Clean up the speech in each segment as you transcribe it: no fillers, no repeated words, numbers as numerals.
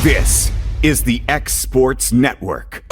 This is the X Sports Network.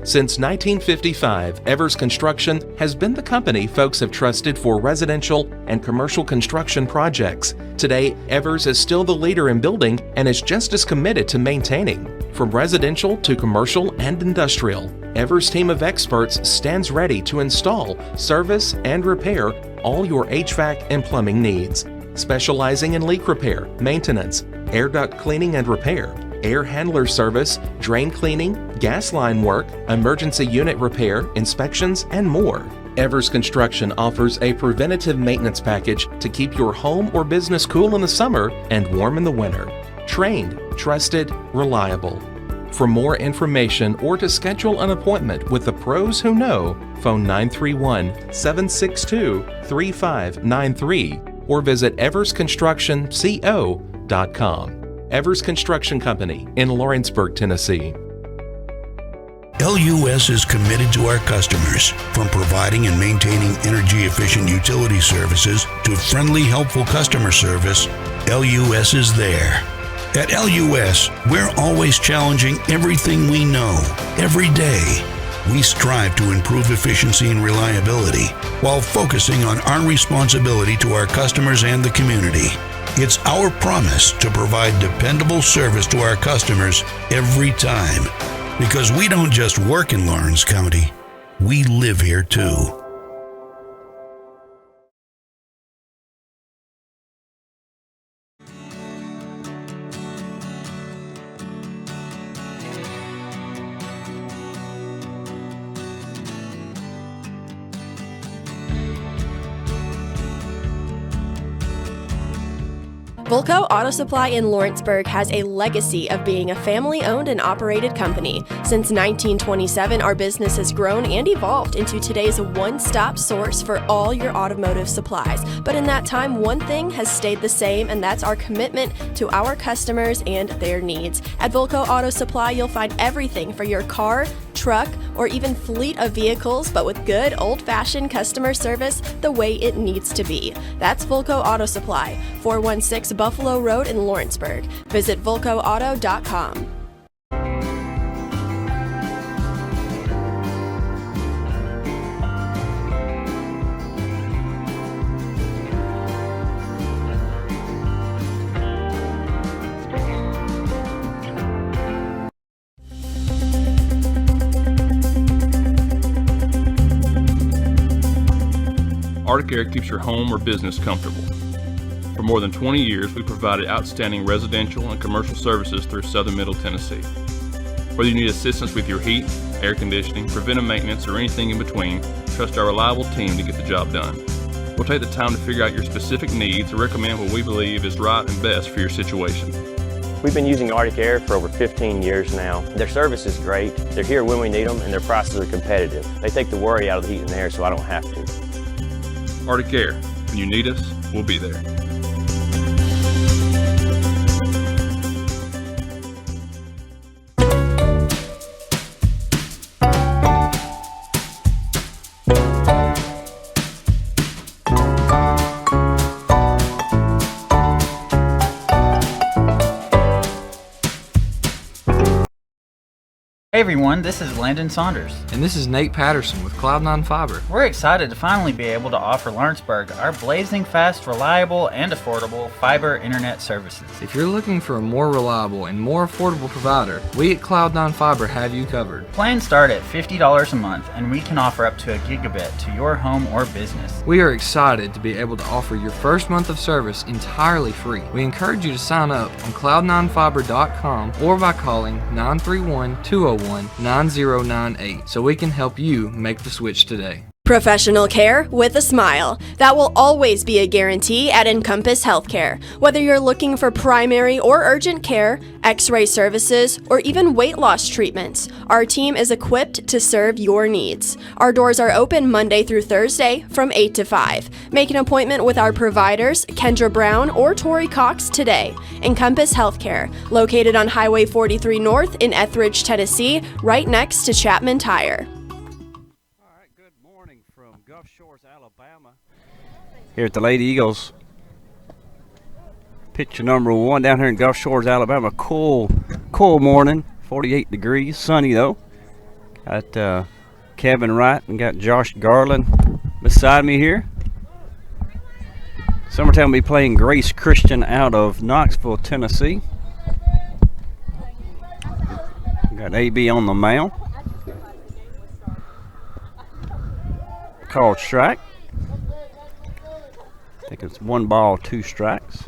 Since 1955, Evers Construction has been the company folks have trusted for residential and commercial construction projects. Today, Evers is still the leader in building and is just as committed to maintaining. From residential to commercial and industrial, Evers' team of experts stands ready to install, service, and repair all your HVAC and plumbing needs. Specializing in leak repair, maintenance, air duct cleaning and repair, air handler service, drain cleaning, gas line work, emergency unit repair, inspections, and more. Evers Construction offers a preventative maintenance package to keep your home or business cool in the summer and warm in the winter. Trained, trusted, reliable. For more information or to schedule an appointment with the pros who know, phone 931-762-3593 or visit eversconstructionco.com. Evers Construction Company in Lawrenceburg, Tennessee. LUS is committed to our customers, from providing and maintaining energy-efficient utility services to friendly, helpful customer service. LUS is there. At LUS, we're always challenging everything we know, every day. We strive to improve efficiency and reliability while focusing on our responsibility to our customers and the community. It's our promise to provide dependable service to our customers every time. Because we don't just work in Lawrence County, we live here too. Volco Auto Supply in Lawrenceburg has a legacy of being a family-owned and operated company. Since 1927, our business has grown and evolved into today's one-stop source for all your automotive supplies. But in that time, one thing has stayed the same, and that's our commitment to our customers and their needs. At Volco Auto Supply, you'll find everything for your car, truck, or even fleet of vehicles, but with good old-fashioned customer service the way it needs to be. That's Volco Auto Supply, 416 Buffalo Road in Lawrenceburg. Visit volcoauto.com. Arctic Air keeps your home or business comfortable. For more than 20 years, we provided outstanding residential and commercial services through southern Middle Tennessee. Whether you need assistance with your heat, air conditioning, preventive maintenance, or anything in between, trust our reliable team to get the job done. We'll take the time to figure out your specific needs and recommend what we believe is right and best for your situation. We've been using Arctic Air for over 15 years now. Their service is great, they're here when we need them, and their prices are competitive. They take the worry out of the heat and air so I don't have to. Arctic Air, when you need us, we'll be there. Hey everyone, this is Landon Saunders. And this is Nate Patterson with Cloud9 Fiber. We're excited to finally be able to offer Lawrenceburg our blazing fast, reliable, and affordable fiber internet services. If you're looking for a more reliable and more affordable provider, we at Cloud9 Fiber have you covered. Plans start at $50 a month, and we can offer up to a gigabit to your home or business. We are excited to be able to offer your first month of service entirely free. We encourage you to sign up on cloud9fiber.com or by calling 931-201-9098 so we can help you make the switch today. Professional care with a smile. That will always be a guarantee at Encompass Healthcare. Whether you're looking for primary or urgent care, x-ray services, or even weight loss treatments, our team is equipped to serve your needs. Our doors are open Monday through Thursday from 8 to 5. Make an appointment with our providers, Kendra Brown or Tori Cox, today. Encompass Healthcare, located on Highway 43 North in Etheridge, Tennessee, right next to Chapman Tire. Here at the Lady Eagles Picture number 1 down here in Gulf Shores, Alabama. Cool morning, 48 degrees, sunny though. Got Kevin Wright and got Josh Garland beside me here. Summertown will be playing Grace Christian out of Knoxville, Tennessee. Got AB on the mound. Called strike. I think it's 1 ball, 2 strikes.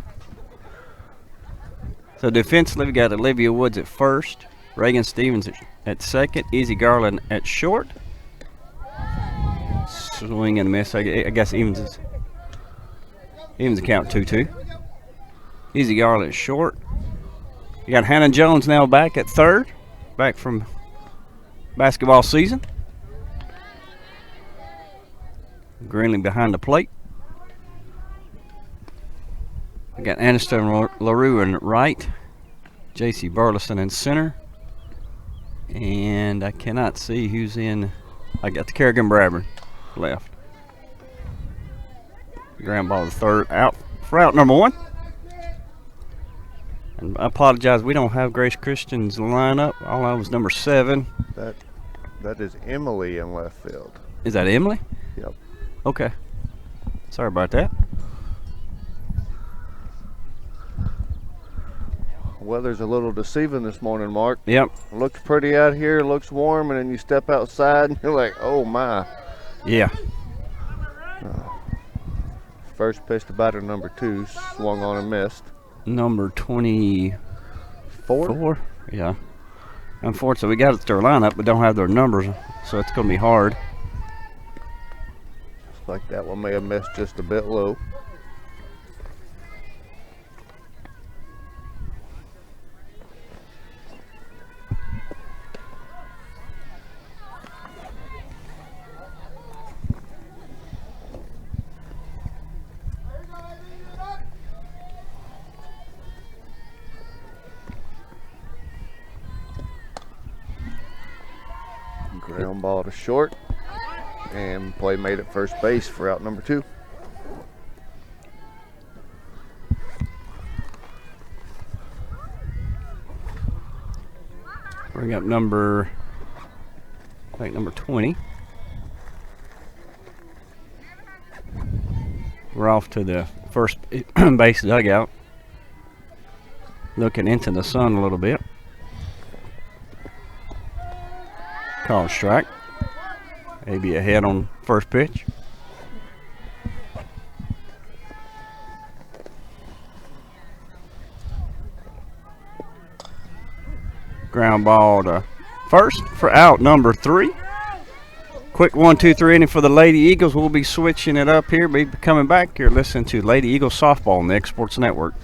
So defensively, we got Olivia Woods at first, Reagan Stevens at second, Easy Garland at short. Swing and miss. I guess Evans account 2-2. Easy Garland at short. You got Hannah Jones now back at third, back from basketball season. Greenlee behind the plate. I got Aniston LaRue in right, JC Burleson in center, and I cannot see who's in. I got the Kerrigan Bradburn left. Ground ball to third, out for out number 1. And I apologize, we don't have Grace Christian's lineup. All I was number 7. That is Emily in left field. Is that Emily? Yep. Okay. Sorry about that. Weather's a little deceiving this morning, Mark. Yep. Looks pretty out here, looks warm, and then you step outside and you're like, oh my. Yeah. First pitch to batter number 2, swung on and missed. Number 24? Yeah. Unfortunately, we got their lineup, but don't have their numbers, so it's going to be hard. Looks like that one may have missed just a bit low. Ground ball to short, and play made at first base for out number 2. Bring up number 20. We're off to the first base dugout, looking into the sun a little bit. Called strike. Maybe ahead on first pitch. Ground ball to first for out number 3. Quick 1-2-3 inning for the Lady Eagles. We'll be switching it up here. Be coming back here. Listen to Lady Eagles softball on the X Sports Network.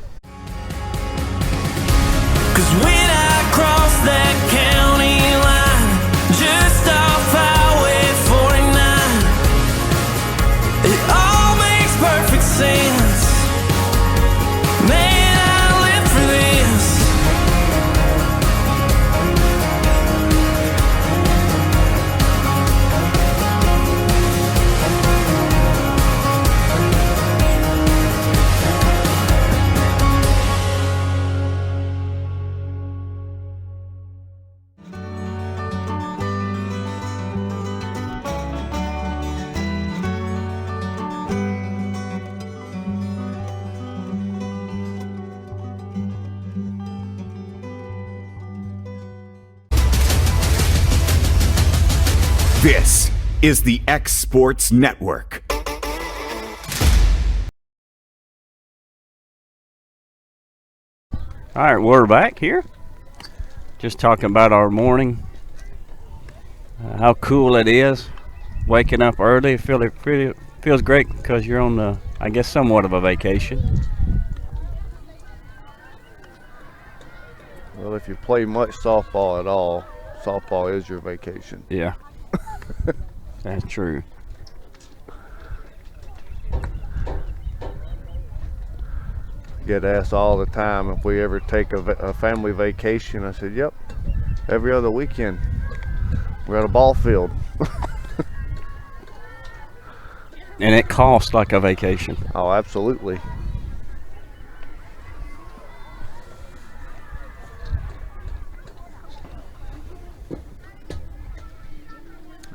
'Cause when I cross that county line, just off Highway 49, it all makes perfect sense. Man, I live for this. This is the X Sports Network. All right, we're back here. Just talking about our morning. How cool it is. Waking up early. Feels great because you're on the, I guess, somewhat of a vacation. Well, if you play much softball at all, softball is your vacation. Yeah. That's true. Get asked all the time if we ever take a family vacation. I said, yep, every other weekend we're at a ball field. And it costs like a vacation. Oh, absolutely.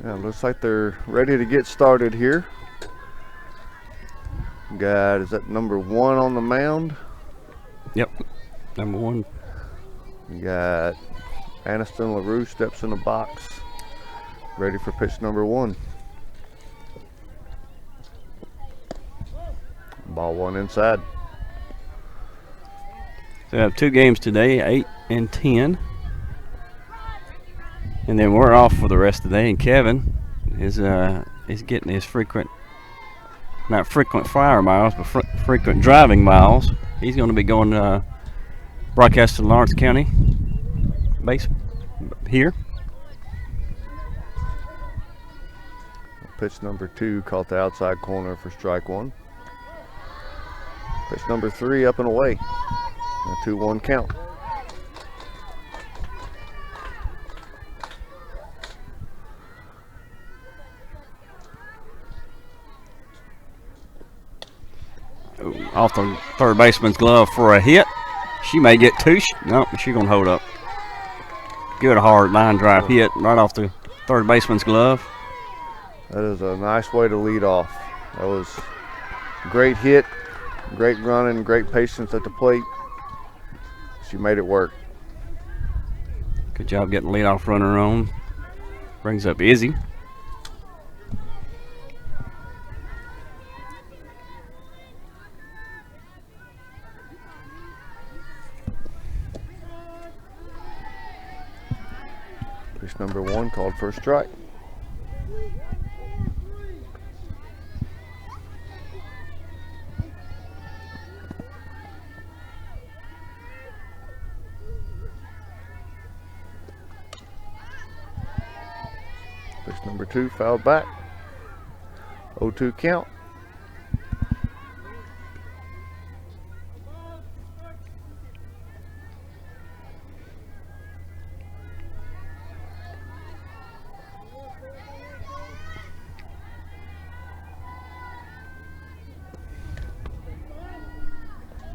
Yeah, looks like they're ready to get started here. Is that number 1 on the mound? Yep, number 1. We got Aniston LaRue steps in the box, ready for pitch number 1. Ball 1 inside. So we have 2 games today, 8 and 10. And then we're off for the rest of the day, and Kevin is getting his not frequent flyer miles, but frequent driving miles. He's going to be going broadcast to Lawrence County base here. Pitch number 2 caught the outside corner for strike 1. Pitch number 3 up and away. A 2-1 count. Off the third baseman's glove for a hit. She may get 2. No, she's going to hold up. Good hard line drive hit right off the third baseman's glove. That is a nice way to lead off. That was a great hit, great running, great patience at the plate. She made it work. Good job getting the leadoff runner on. Brings up Izzy. Pitch number 1 called for a strike. Pitch number 2 fouled back. 0-2 count.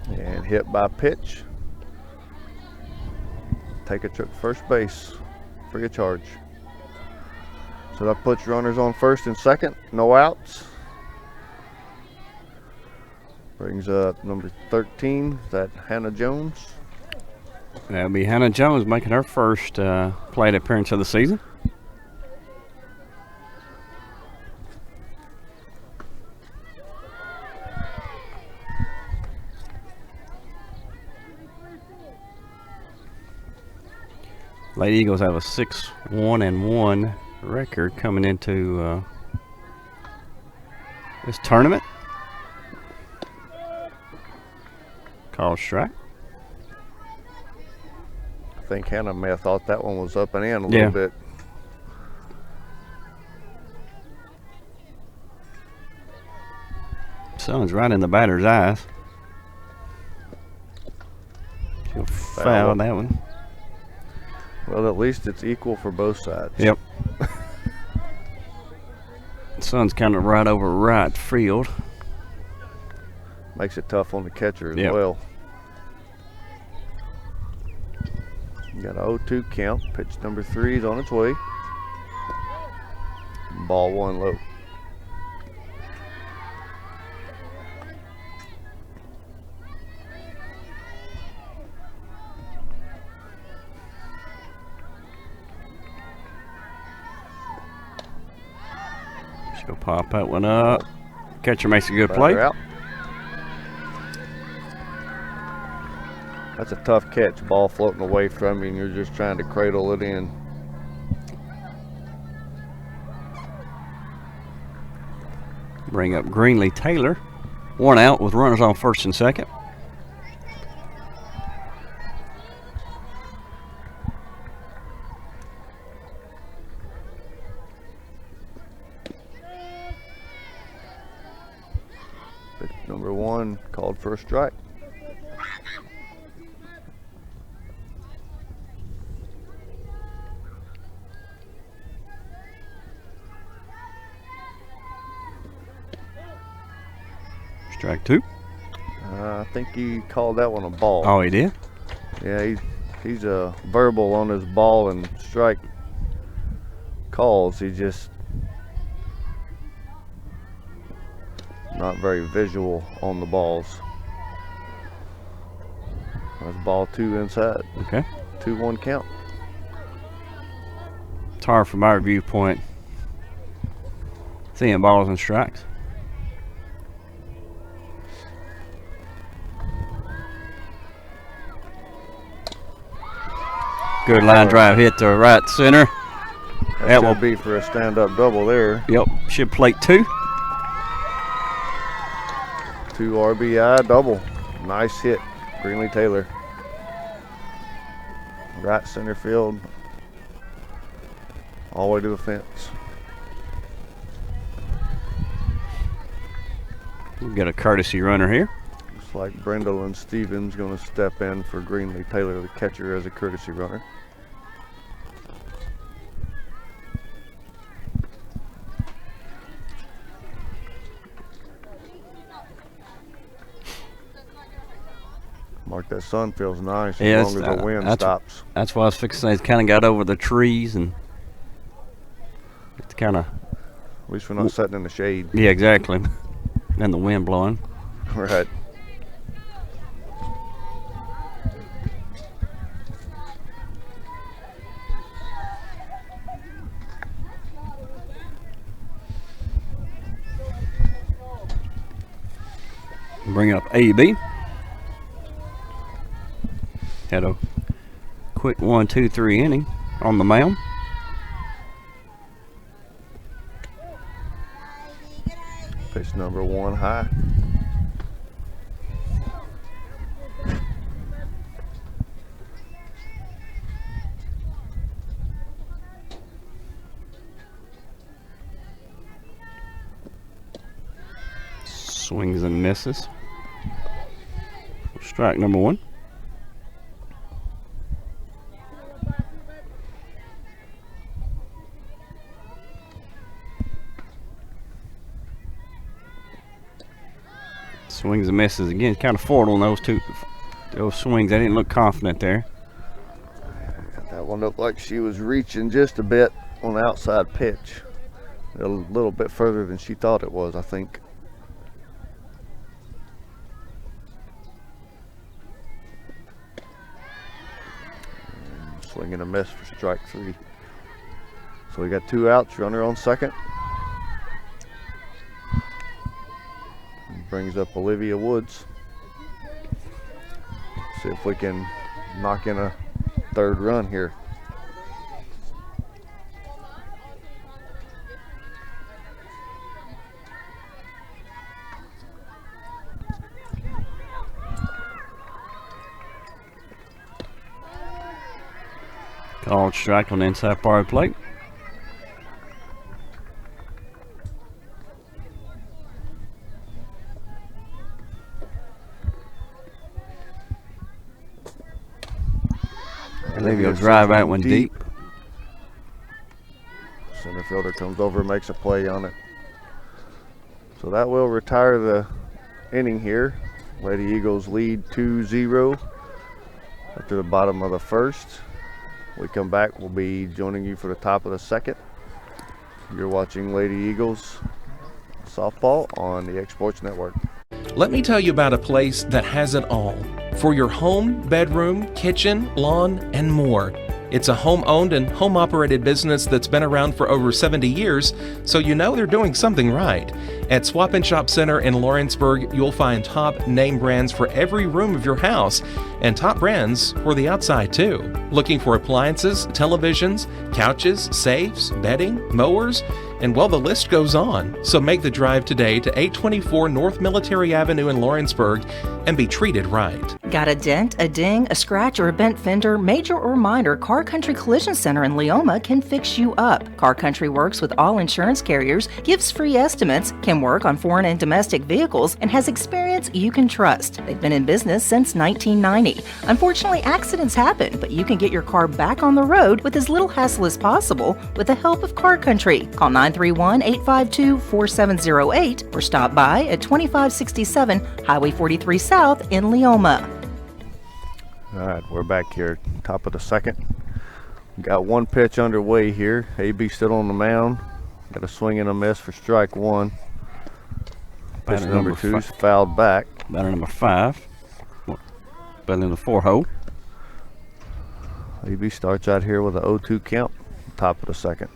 And hit by pitch. Take a trip to first base. Free of charge. So that puts runners on first and second. No outs. Brings up number 13. Is that Hannah Jones? That'll be Hannah Jones making her first plate appearance of the season. Lady Eagles have a 6-1-1 record coming into this tournament. Call strike. I think Hannah may have thought that one was up and in a little bit. Sun's right in the batter's eyes. She'll foul that one. Well, at least it's equal for both sides. Yep. Sun's kind of right over right field. Makes it tough on the catcher as well. You got an 0-2 count. Pitch number 3 is on its way. Ball 1 low. She'll pop that one up. Catcher makes a good play. Out. That's a tough catch. Ball floating away from you and you're just trying to cradle it in. Bring up Greenlee Taylor. 1 out with runners on first and second. Pitch number 1 called for a strike. Strike 2. I think he called that one a ball. Oh, he did? Yeah, he's verbal on his ball and strike calls. He just not very visual on the balls. That's ball 2 inside. Okay. 2-1 count. It's hard from our viewpoint seeing balls and strikes. Good line drive hit to right center. That will be for a stand-up double there. Yep, should plate 2. 2 RBI double. Nice hit, Greenlee Taylor. Right center field, all the way to the fence. We've got a courtesy runner here. Looks like Brendel Stevens going to step in for Greenlee Taylor, the catcher, as a courtesy runner. Mark, that sun feels nice as long as the wind stops. That's why I was fixing to say. It's kind of got over the trees and it's kind of. At least we're not sitting in the shade. Yeah, exactly. And the wind blowing. Right. Bring up AB. Had a quick 1-2-3 inning on the mound. Pitch number 1 high. Swings and misses. Strike number 1. Swings and misses again. Kind of forward on those swings. I didn't look confident there. That one looked like she was reaching just a bit on the outside pitch. A little bit further than she thought it was, I think. And swing and a miss for strike 3. So we got 2 outs, runner on second. Brings up Olivia Woods. See if we can knock in a 3rd run here. Called strike on the inside part of the plate. Maybe he'll drive that one deep. Center fielder comes over and makes a play on it. So that will retire the inning here. Lady Eagles lead 2-0 after the bottom of the 1st. We come back, we'll be joining you for the top of the 2nd. You're watching Lady Eagles softball on the X Sports Network. Let me tell you about a place that has it all for your home, bedroom, kitchen, lawn, and more. It's a home-owned and home-operated business that's been around for over 70 years, so you know they're doing something right. At Swap and Shop Center in Lawrenceburg, you'll find top name brands for every room of your house, and top brands for the outside too. Looking for appliances, televisions, couches, safes, bedding, mowers, and well, the list goes on. So make the drive today to 824 North Military Avenue in Lawrenceburg and be treated right. Got a dent, a ding, a scratch, or a bent fender? Major or minor, Car Country Collision Center in Leoma can fix you up. Car Country works with all insurance carriers, gives free estimates, can work on foreign and domestic vehicles, and has experience you can trust. They've been in business since 1990. Unfortunately, accidents happen, but you can get your car back on the road with as little hassle as possible with the help of Car Country. Call 931-852-4708 or stop by at 2567 Highway 43 South in Leoma. All right, we're back here, top of the 2nd. Got 1 pitch underway here. AB still on the mound. Got a swing and a miss for strike 1. Pitch number 2's fouled back. Batter number 5. Batting in the 4-hole. AB starts out here with an 0-2 count, top of the second.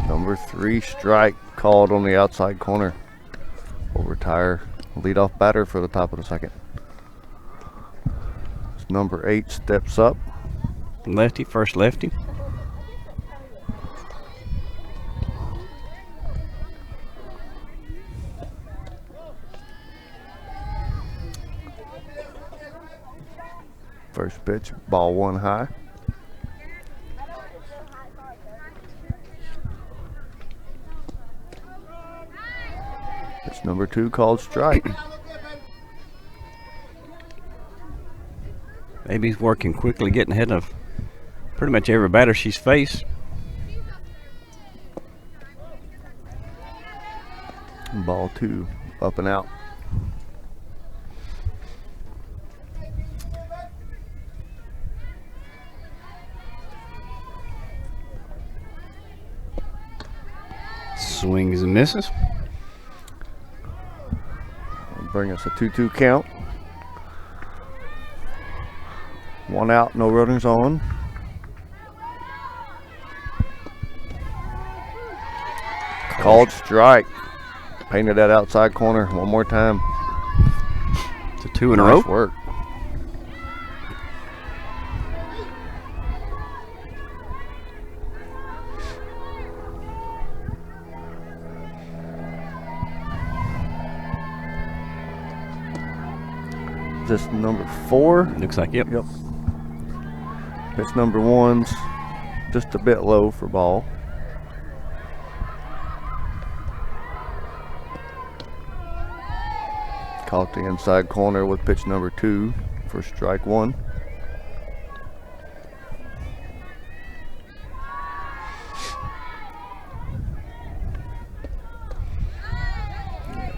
Number 3 strike called on the outside corner. Will retire leadoff batter for the top of the second. Number 8 steps up. Lefty, first lefty. First pitch, ball 1 high. Pitch number 2 called strike. AB's working quickly, getting ahead of pretty much every batter she's faced. Ball 2 up and out. Swings and misses. Bring us a 2-2 count. 1 out, no runners on. Called strike. Painted that outside corner one more time. It's a 2 in a row. Nice work. This number 4. Looks like, yep. Yep. This number 1's just a bit low for ball. Caught the inside corner with pitch number 2 for strike 1.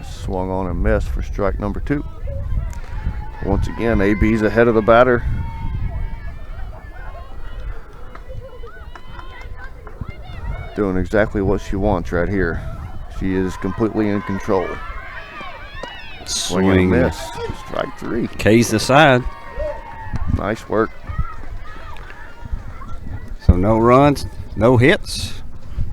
Swung on and missed for strike number 2. Once again, AB's ahead of the batter. Doing exactly what she wants right here. She is completely in control. Swing and miss. Strike 3. K's the side. Nice work. So no runs, no hits,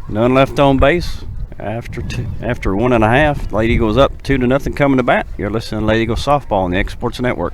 none left on base. After 1.5, Lady Eagles up 2-0 coming to bat. You're listening to Lady Eagle Softball on the X Sports Network.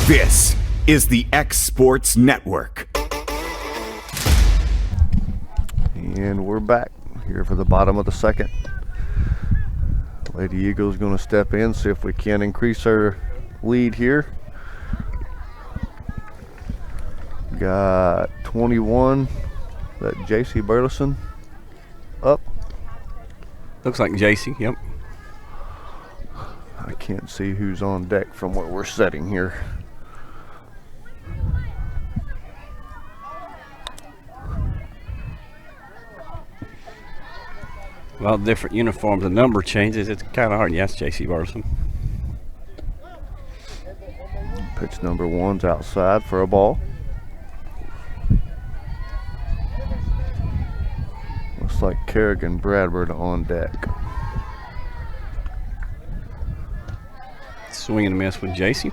This is the X Sports Network. And we're back here for the bottom of the second. Lady Eagle's going to step in, see if we can increase our lead here. Got 21. That JC Burleson up. Looks like JC, yep. I can't see who's on deck from where we're sitting here. Well, different uniforms, the number changes. It's kind of hard. Yes, JC Burleson. Pitch number 1's outside for a ball. Looks like Kerrigan Bradford on deck. Swing and a miss with JC.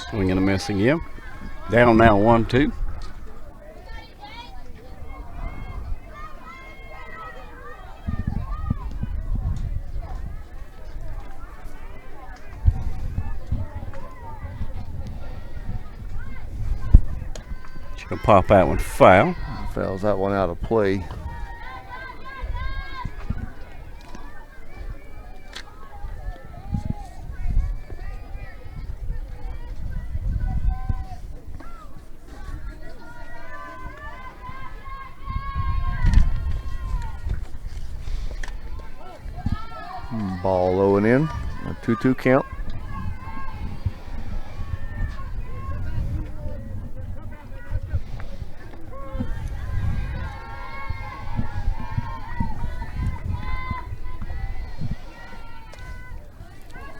Swing and a miss again. Down now 1-2. Gonna pop that one foul. Fouls that one out of play. Ball low and in, a 2-2 count.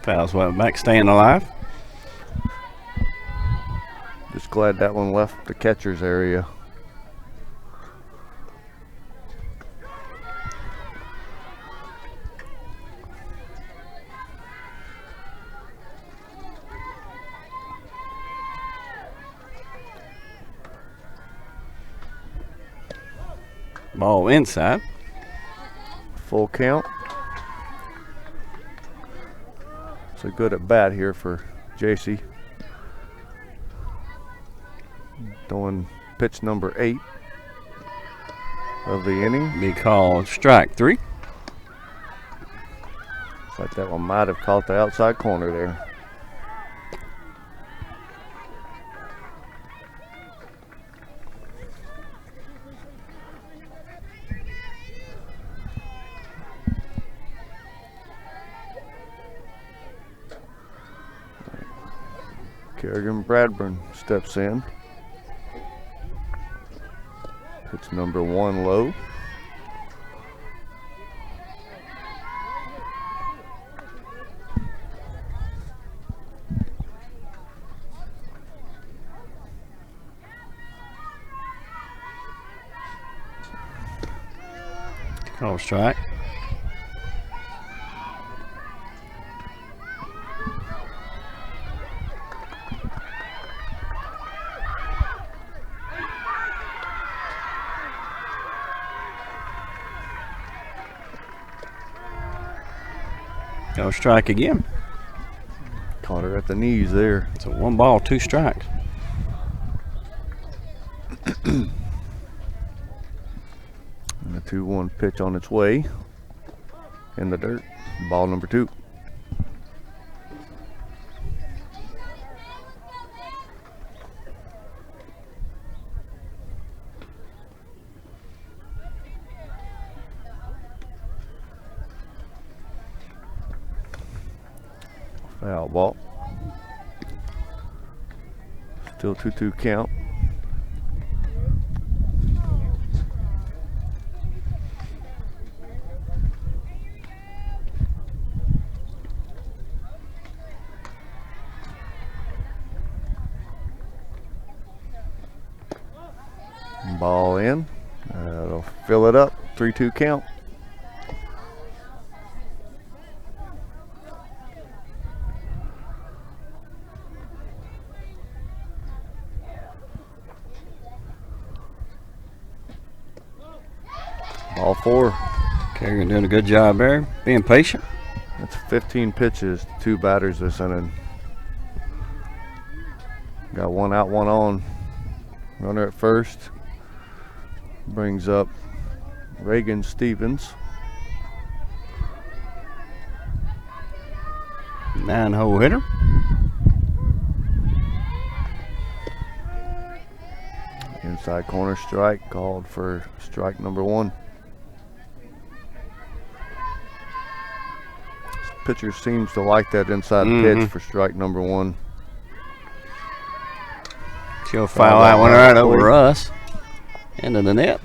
Fouls went back, staying alive. Just glad that one left the catcher's area. Ball inside. Full count. So good at bat here for JC. Throwing pitch number 8 of the inning. Be called strike 3. Looks like that one might have caught the outside corner there. Kerrigan Bradburn steps in. Pitch number 1 low. Call strike. Go strike again. Caught her at the knees there. So 1 ball, 2 strikes. And the 2-1 pitch on its way in the dirt. Ball number 2. Foul ball. Still 2-2 count. Ball in. That'll fill it up. 3-2 count. Ball 4. Kerrigan doing a good job there, being patient. That's 15 pitches, 2 batters this inning. Got 1 out, 1 on. Runner at first. Brings up Reagan Stevens. 9-hole hitter. Inside corner strike, called for strike number 1. This pitcher seems to like that inside pitch for strike number 1. She'll foul that one right over us. Into the net.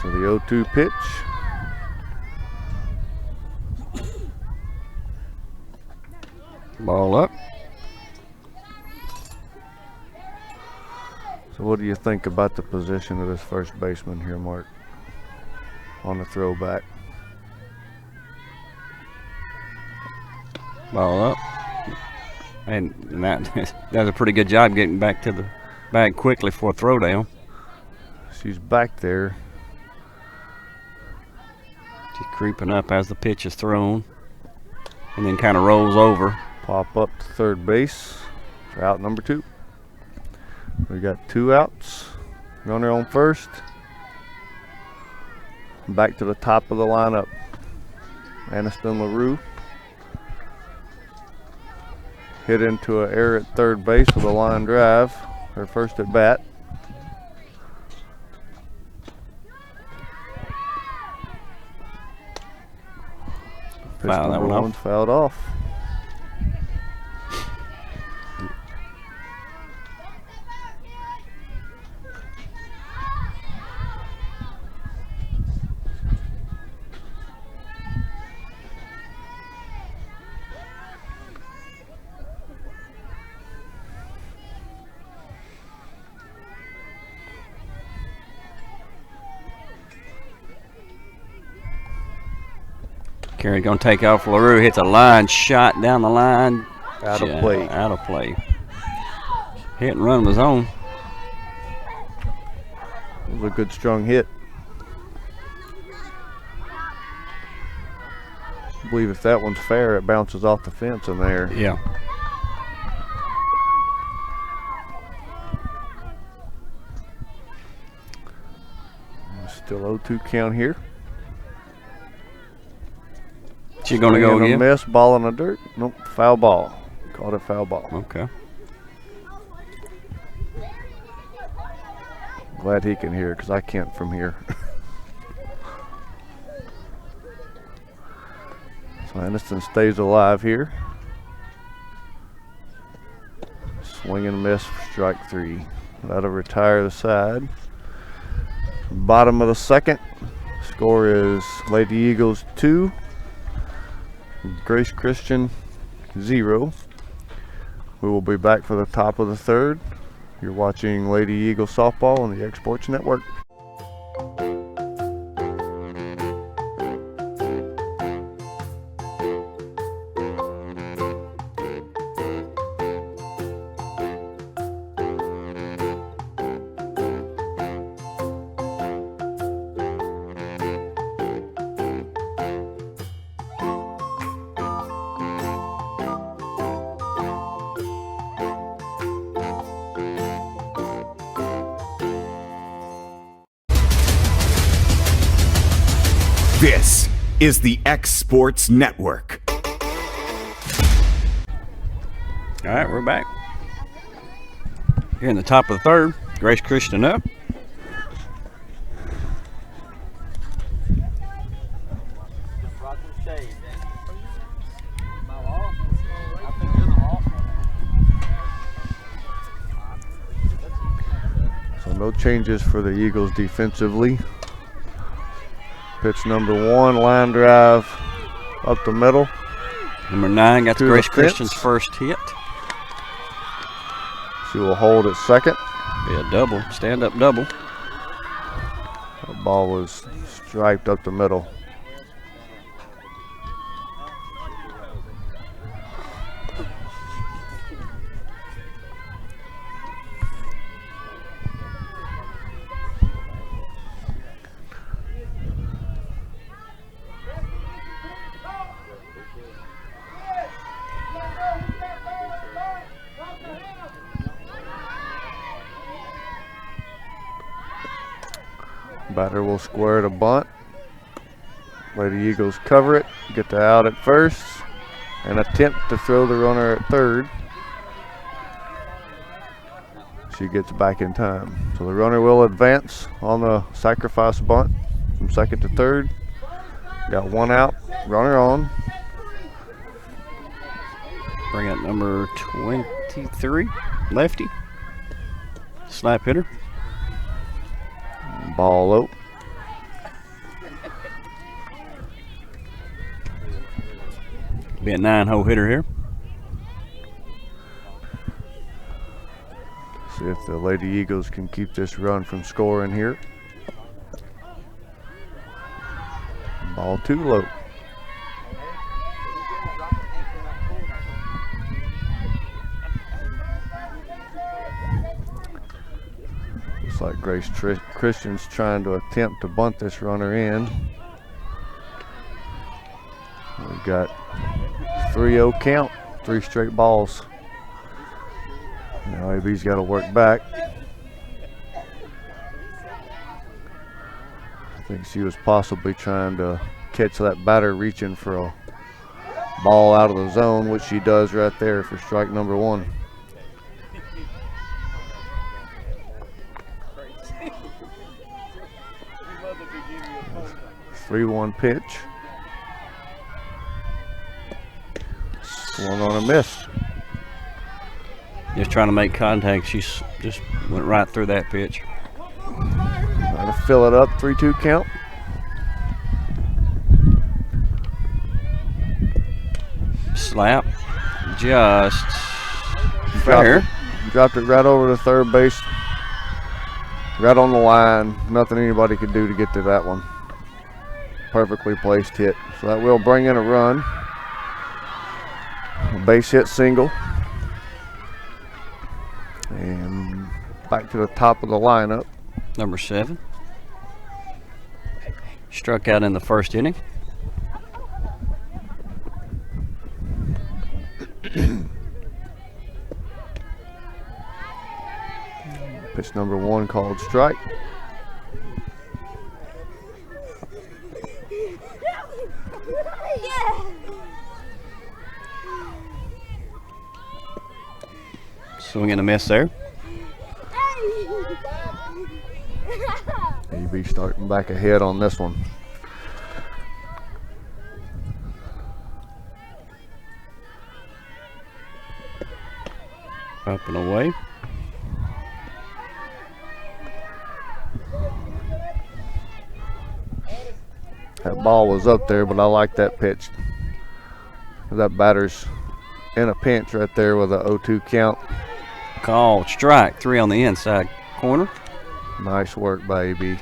So the 0-2 pitch. Ball up. So what do you think about the position of this first baseman here, Mark, on the throwback? Ball up. And that does a pretty good job getting back to the back quickly for a throwdown. She's back there. She's creeping up as the pitch is thrown, and then kind of rolls over. Pop up to third base for out number 2. We got 2 outs. Runner on first. Back to the top of the lineup. Aniston LaRue. Hit into an error at third base with a line drive. Her first at bat. Pitch Foul that number one off. one's fouled off. Carey gonna take off. LaRue hits a line shot down the line. Out of play. Out of play. Hit and run was on. It was a good strong hit. I believe if that one's fair, it bounces off the fence in there. Yeah. Still 0-2 count here. She's gonna go Swing and a again. miss, ball in the dirt. Nope, foul ball. Called a foul ball. Okay. Glad he can hear because I can't from here. So Aniston stays alive here. Swing and a miss for strike 3. That'll retire the side. Bottom of the second. Score is Lady Eagles 2. Grace Christian 0. We will be back for the top of the third. You're watching Lady Eagle Softball on the X Sports Network. This is the X Sports Network. All right, we're back. Here in the top of the third, Grace Christian up. So no changes for the Eagles defensively. Pitch number 1, line drive up the middle. Number 9 got To Grace the Christian's fence. first hit. She will hold at second. Be a double, stand up double. The ball was striped up the middle. Batter will square to bunt. Lady Eagles cover it, get the out at first, and attempt to throw the runner at third. She gets back in time. So the runner will advance on the sacrifice bunt from second to third. Got 1 out, runner on. Bring up number 23, lefty. Slap hitter. Ball low. Be a 9-hole hitter here. See if the Lady Eagles can keep this run from scoring here. Ball too low. like Grace Christian's trying to attempt to bunt this runner in. We've got 3-0 count, 3 straight balls. Now AB's got to work back. I think she was possibly trying to catch that batter reaching for a ball out of the zone, which she does right there for strike number 1. Three-one pitch. Swung on a miss. Just trying to make contact. She just went right through that pitch. Trying to fill it up. 3-2 count. Slap. Just fair. Dropped it right over to third base. Right on the line. Nothing anybody could do to get to that one. Perfectly placed hit. So that will bring in a run. A base hit single. And back to the top of the lineup. Number 7. Struck out in the first inning. Pitch number 1 called strike. Swing and a miss there. AB starting back ahead on this one. Up and away. That ball was up there, but I like that pitch. That batter's in a pinch right there with a 0-2 count. Called strike. 3 on the inside corner. Nice work by AB.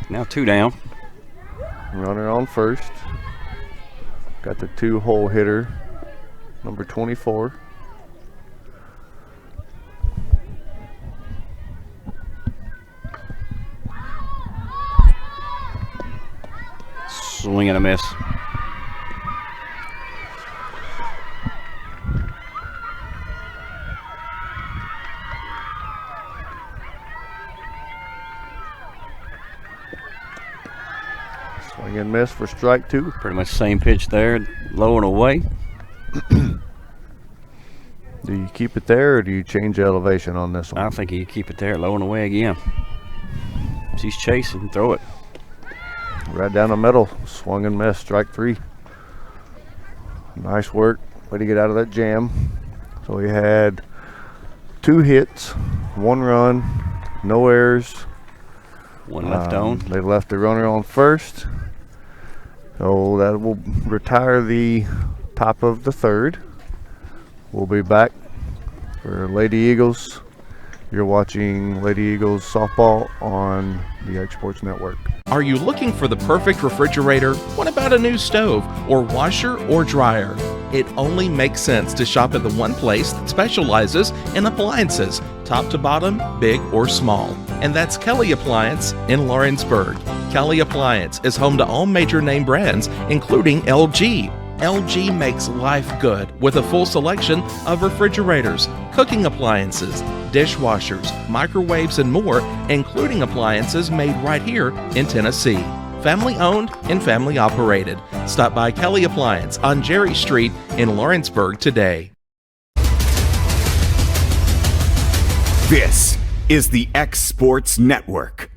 Now 2 down. Runner on first. Got the 2-hole hitter, number 24. Swing and a miss. Swing and miss for strike 2. Pretty much same pitch there, low and away. Do you keep it there or do you change the elevation on this one? I think you keep it there, low and away again. She's chasing, throw it. Right down the middle, swung and missed, strike 3. Nice work, way to get out of that jam. So we had 2 hits, 1 run, no errors. 1 left on. They left the runner on first. So that will retire the top of the 3rd. We'll be back for Lady Eagles. You're watching Lady Eagles softball on the X Sports Network. Are you looking for the perfect refrigerator? What about a new stove or washer or dryer? It only makes sense to shop at the one place that specializes in appliances, top to bottom, big or small. And that's Kelly Appliance in Lawrenceburg. Kelly Appliance is home to all major name brands, including LG. LG makes life good with a full selection of refrigerators, cooking appliances, dishwashers, microwaves, and more, including appliances made right here in Tennessee. Family owned and family operated. Stop by Kelly Appliance on Jerry Street in Lawrenceburg today. This is the X Sports Network.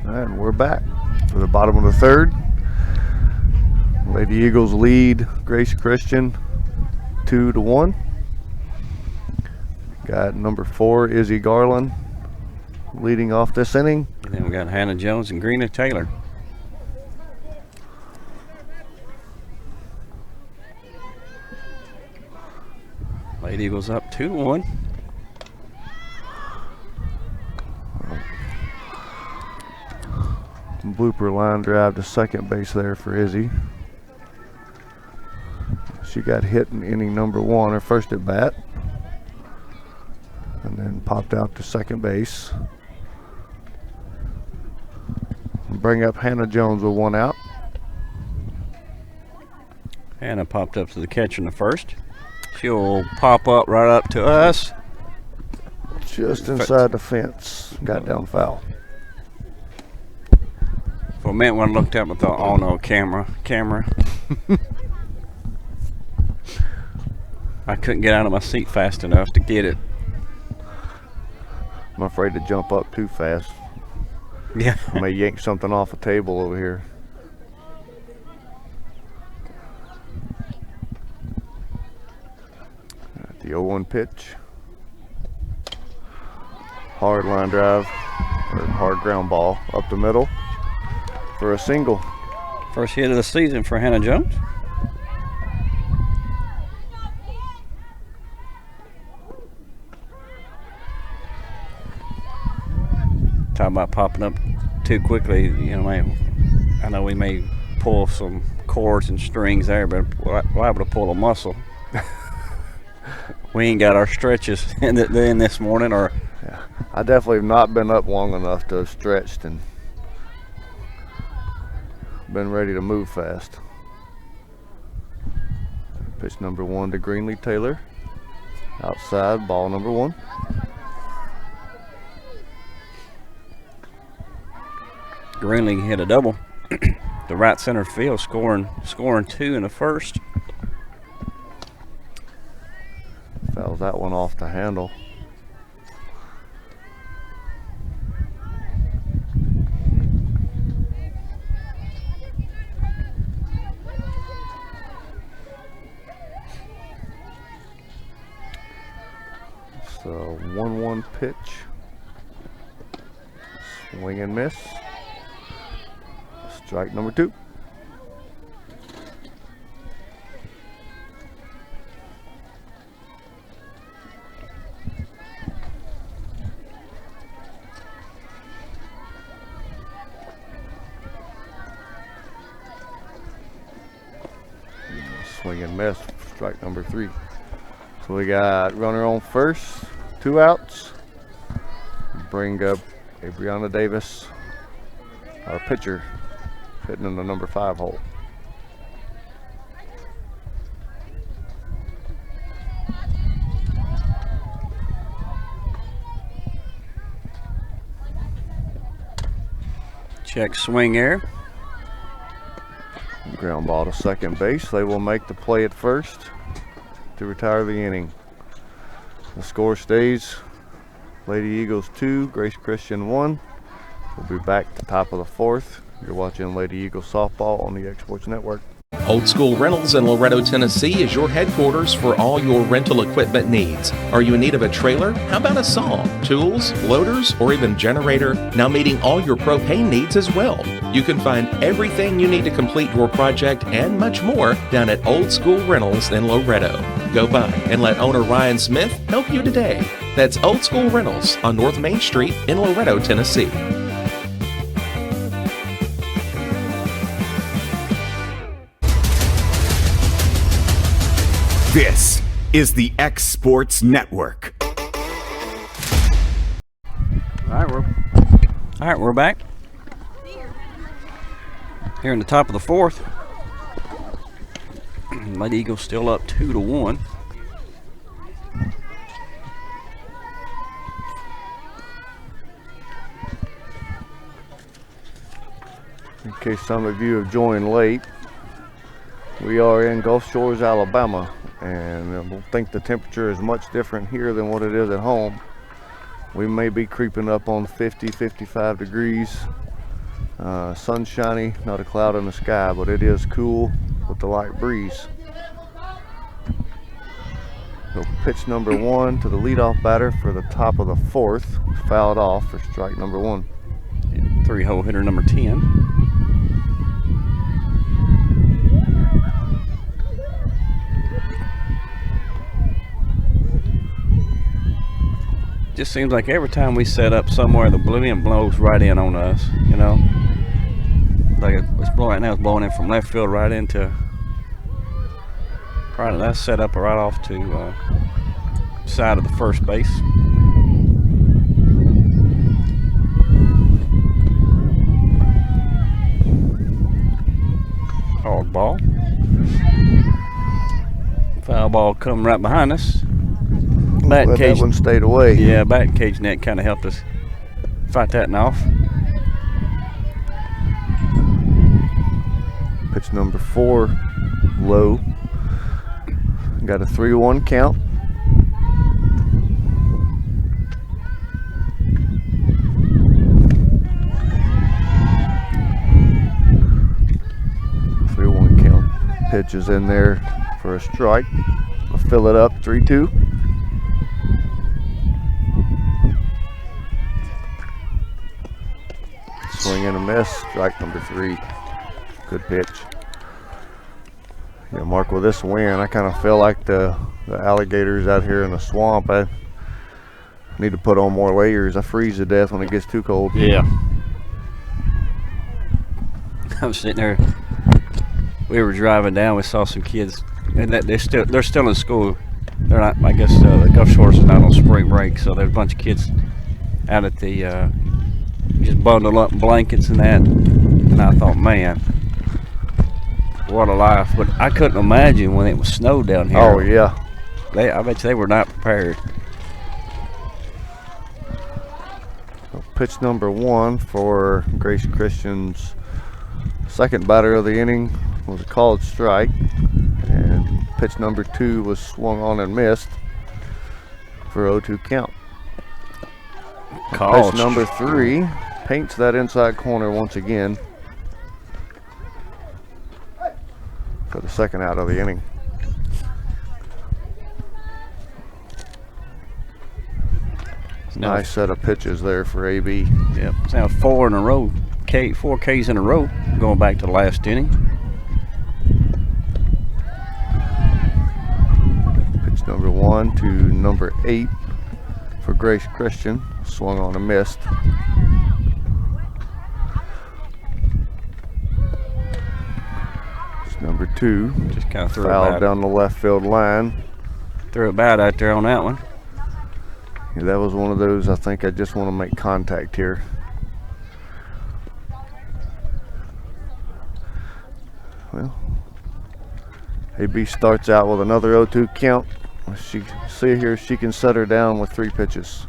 And we're back to the bottom of the 3rd. Lady Eagles lead Grace Christian 2-1. Got number 4, Izzy Garland, leading off this inning. And then we got Hannah Jones and Greena Taylor. Lady Eagles up 2-1. Blooper line drive to second base there for Izzy. She got hit in inning number 1, her first at bat. and then popped out to second base. Bring up Hannah Jones with one out. Hannah popped up to the catcher in the first. She'll pop up right up to us. Just inside the fence. Got down foul. For a minute when I looked up, I thought, oh no, camera. I couldn't get out of my seat fast enough to get it. I'm afraid to jump up too fast. Yeah. I may yank something off a table over here. The 0-1 pitch. Hard line drive, or hard ground ball up the middle for a single. First hit of the season for Hannah Jones. Talking about popping up too quickly, you know, I know we may pull some cords and strings there, but we're able to pull a muscle. We ain't got our stretches in this morning, or yeah, I definitely have not been up long enough to have stretched and been ready to move fast. Pitch number 1 to Greenlee Taylor. Outside, ball number 1. Greenlee hit a double to right center field, scoring 2 in the first. Fouls that one off the handle. So 1-1 pitch. Swing and miss. Strike number 2. Swing and miss. Strike number 3. So we got runner on first, 2 outs. Bring up Brianna Davis, our pitcher, hitting in the number 5 hole. Check swing air. Ground ball to second base. They will make the play at first to retire the inning. The score stays Lady Eagles 2, Grace Christian 1. We'll be back at the top of the 4th. You're watching Lady Eagles softball on the X Sports Network. Old School Rentals in Loretto, Tennessee is your headquarters for all your rental equipment needs. Are you in need of a trailer? How about a saw, tools, loaders, or even generator? Now meeting all your propane needs as well. You can find everything you need to complete your project and much more down at Old School Rentals in Loretto. Go by and let owner Ryan Smith help you today. That's Old School Rentals on North Main Street in Loretto, Tennessee. This is the X Sports Network. All right, we're back. Here in the top of the 4th. Lady Eagles still up 2-1. In case some of you have joined late, we are in Gulf Shores, Alabama, and I don't think the temperature is much different here than what it is at home. We may be creeping up on 50, 55 degrees. Sunshiny, not a cloud in the sky, but it is cool with the light breeze. So pitch number 1 to the leadoff batter for the top of the 4th. Fouled off for strike number 1. 3-hole hitter number 10. Just seems like every time we set up somewhere, the wind blows right in on us, you know. Like it's blowing right now, it's blowing in from left field right into. Right, that's set up right off to side of the first base. dog ball. Foul ball coming right behind us. That one stayed away. Yeah, batting cage net kind of helped us fight that one off. Pitch number 4, low. Got a 3-1 count. Pitch is in there for a strike. We'll fill it up, 3-2. Swing and a miss, strike number 3. Good pitch. Yeah, Mark, with this wind, I kind of feel like the alligators out here in the swamp. I need to put on more layers. I freeze to death when it gets too cold. Yeah. I was sitting there. We were driving down. We saw some kids, and they're still in school. They're not. I guess the Gulf Shores is not on spring break, so there's a bunch of kids out at the just bundled up in blankets and that. And I thought, man, what a life! But I couldn't imagine when it was snowed down here. Oh yeah. I bet you they were not prepared. Pitch number 1 for Grace Christian's second batter of the inning was a called strike, and pitch number 2 was swung on and missed for 0-2 count. Pitch number 3 paints that inside corner once again for the second out of the inning. Nice set of pitches there for AB. Yep, it's now 4 in a row. 4 Ks in a row going back to the last inning. Pitch number 1 to number 8 for Grace Christian, swung on and missed. Pitch number 2, just kind of threw fouled down the left field line. Threw it bad out there on that one. Yeah, that was one of those, I think I just want to make contact here. Well, AB starts out with another 0-2 count. She see here she can set her down with 3 pitches.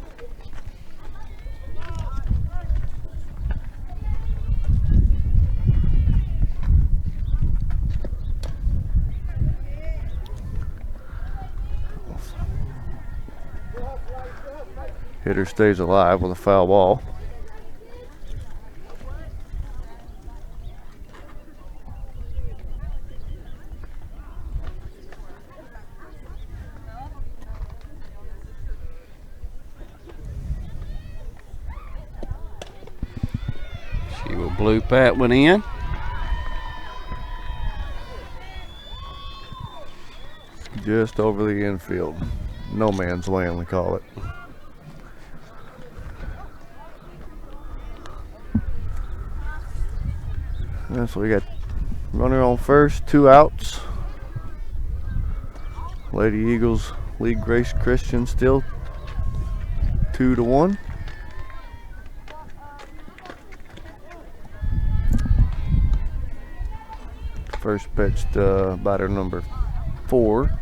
Hitter stays alive with a foul ball. She will bloop that one in. Just over the infield. No man's land, we call it. And so we got runner on first, 2 outs. Lady Eagles lead Grace Christian still 2-1. First pitched batter number 4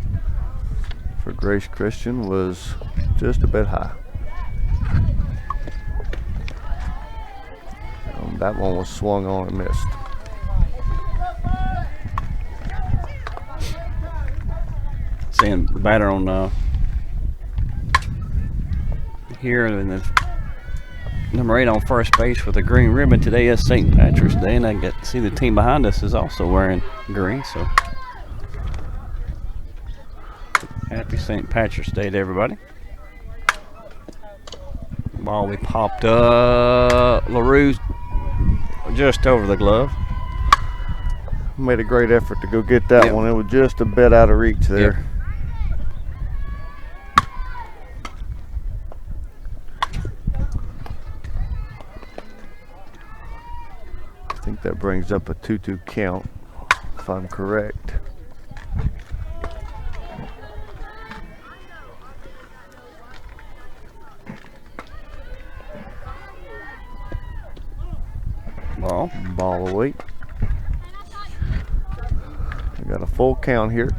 for Grace Christian was just a bit high. That one was swung on and missed. Seeing the batter on here, and the number 8 on first base with a green ribbon. Today is St. Patrick's Day, and I get to see the team behind us is also wearing green. So happy St. Patrick's Day to everybody. Ball we popped up. LaRue just over the glove. Made a great effort to go get that one. It was just a bit out of reach there. Yep. I think that brings up a 2-2 count, if I'm correct. Ball away. full count here.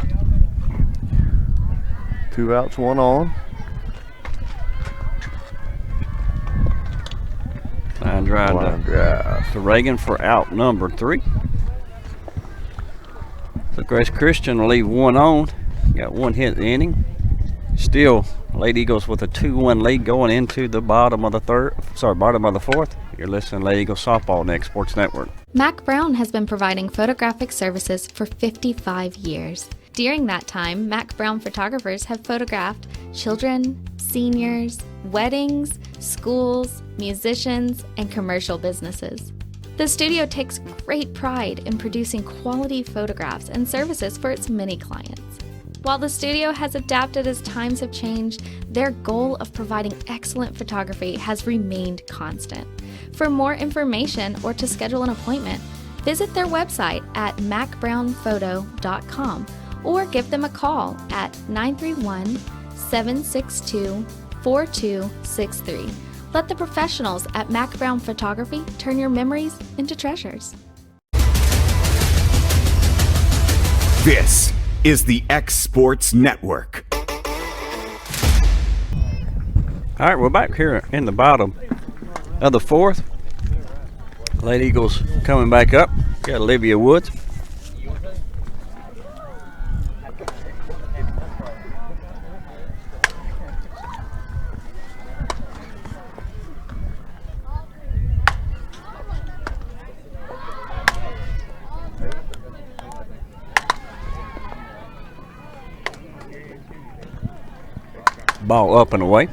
2 outs, 1 on. Line drive to Reagan for out number 3. So Grace Christian will leave 1 on. Got 1 hit in the inning. Still, Lady Eagles with a 2-1 lead going into the bottom of the 4th. You're listening to Lady Eagles Softball on the X Sports Network. Mac Brown has been providing photographic services for 55 years. During that time, Mac Brown photographers have photographed children, seniors, weddings, schools, musicians, and commercial businesses. The studio takes great pride in producing quality photographs and services for its many clients. While the studio has adapted as times have changed, their goal of providing excellent photography has remained constant. For more information or to schedule an appointment, visit their website at macbrownphoto.com or give them a call at 931-762-4263. Let the professionals at Mac Brown Photography turn your memories into treasures. This is the X Sports Network. All right, we're back here in the bottom of the 4th. Lady Eagles coming back up. Got Olivia Woods. Ball up and away.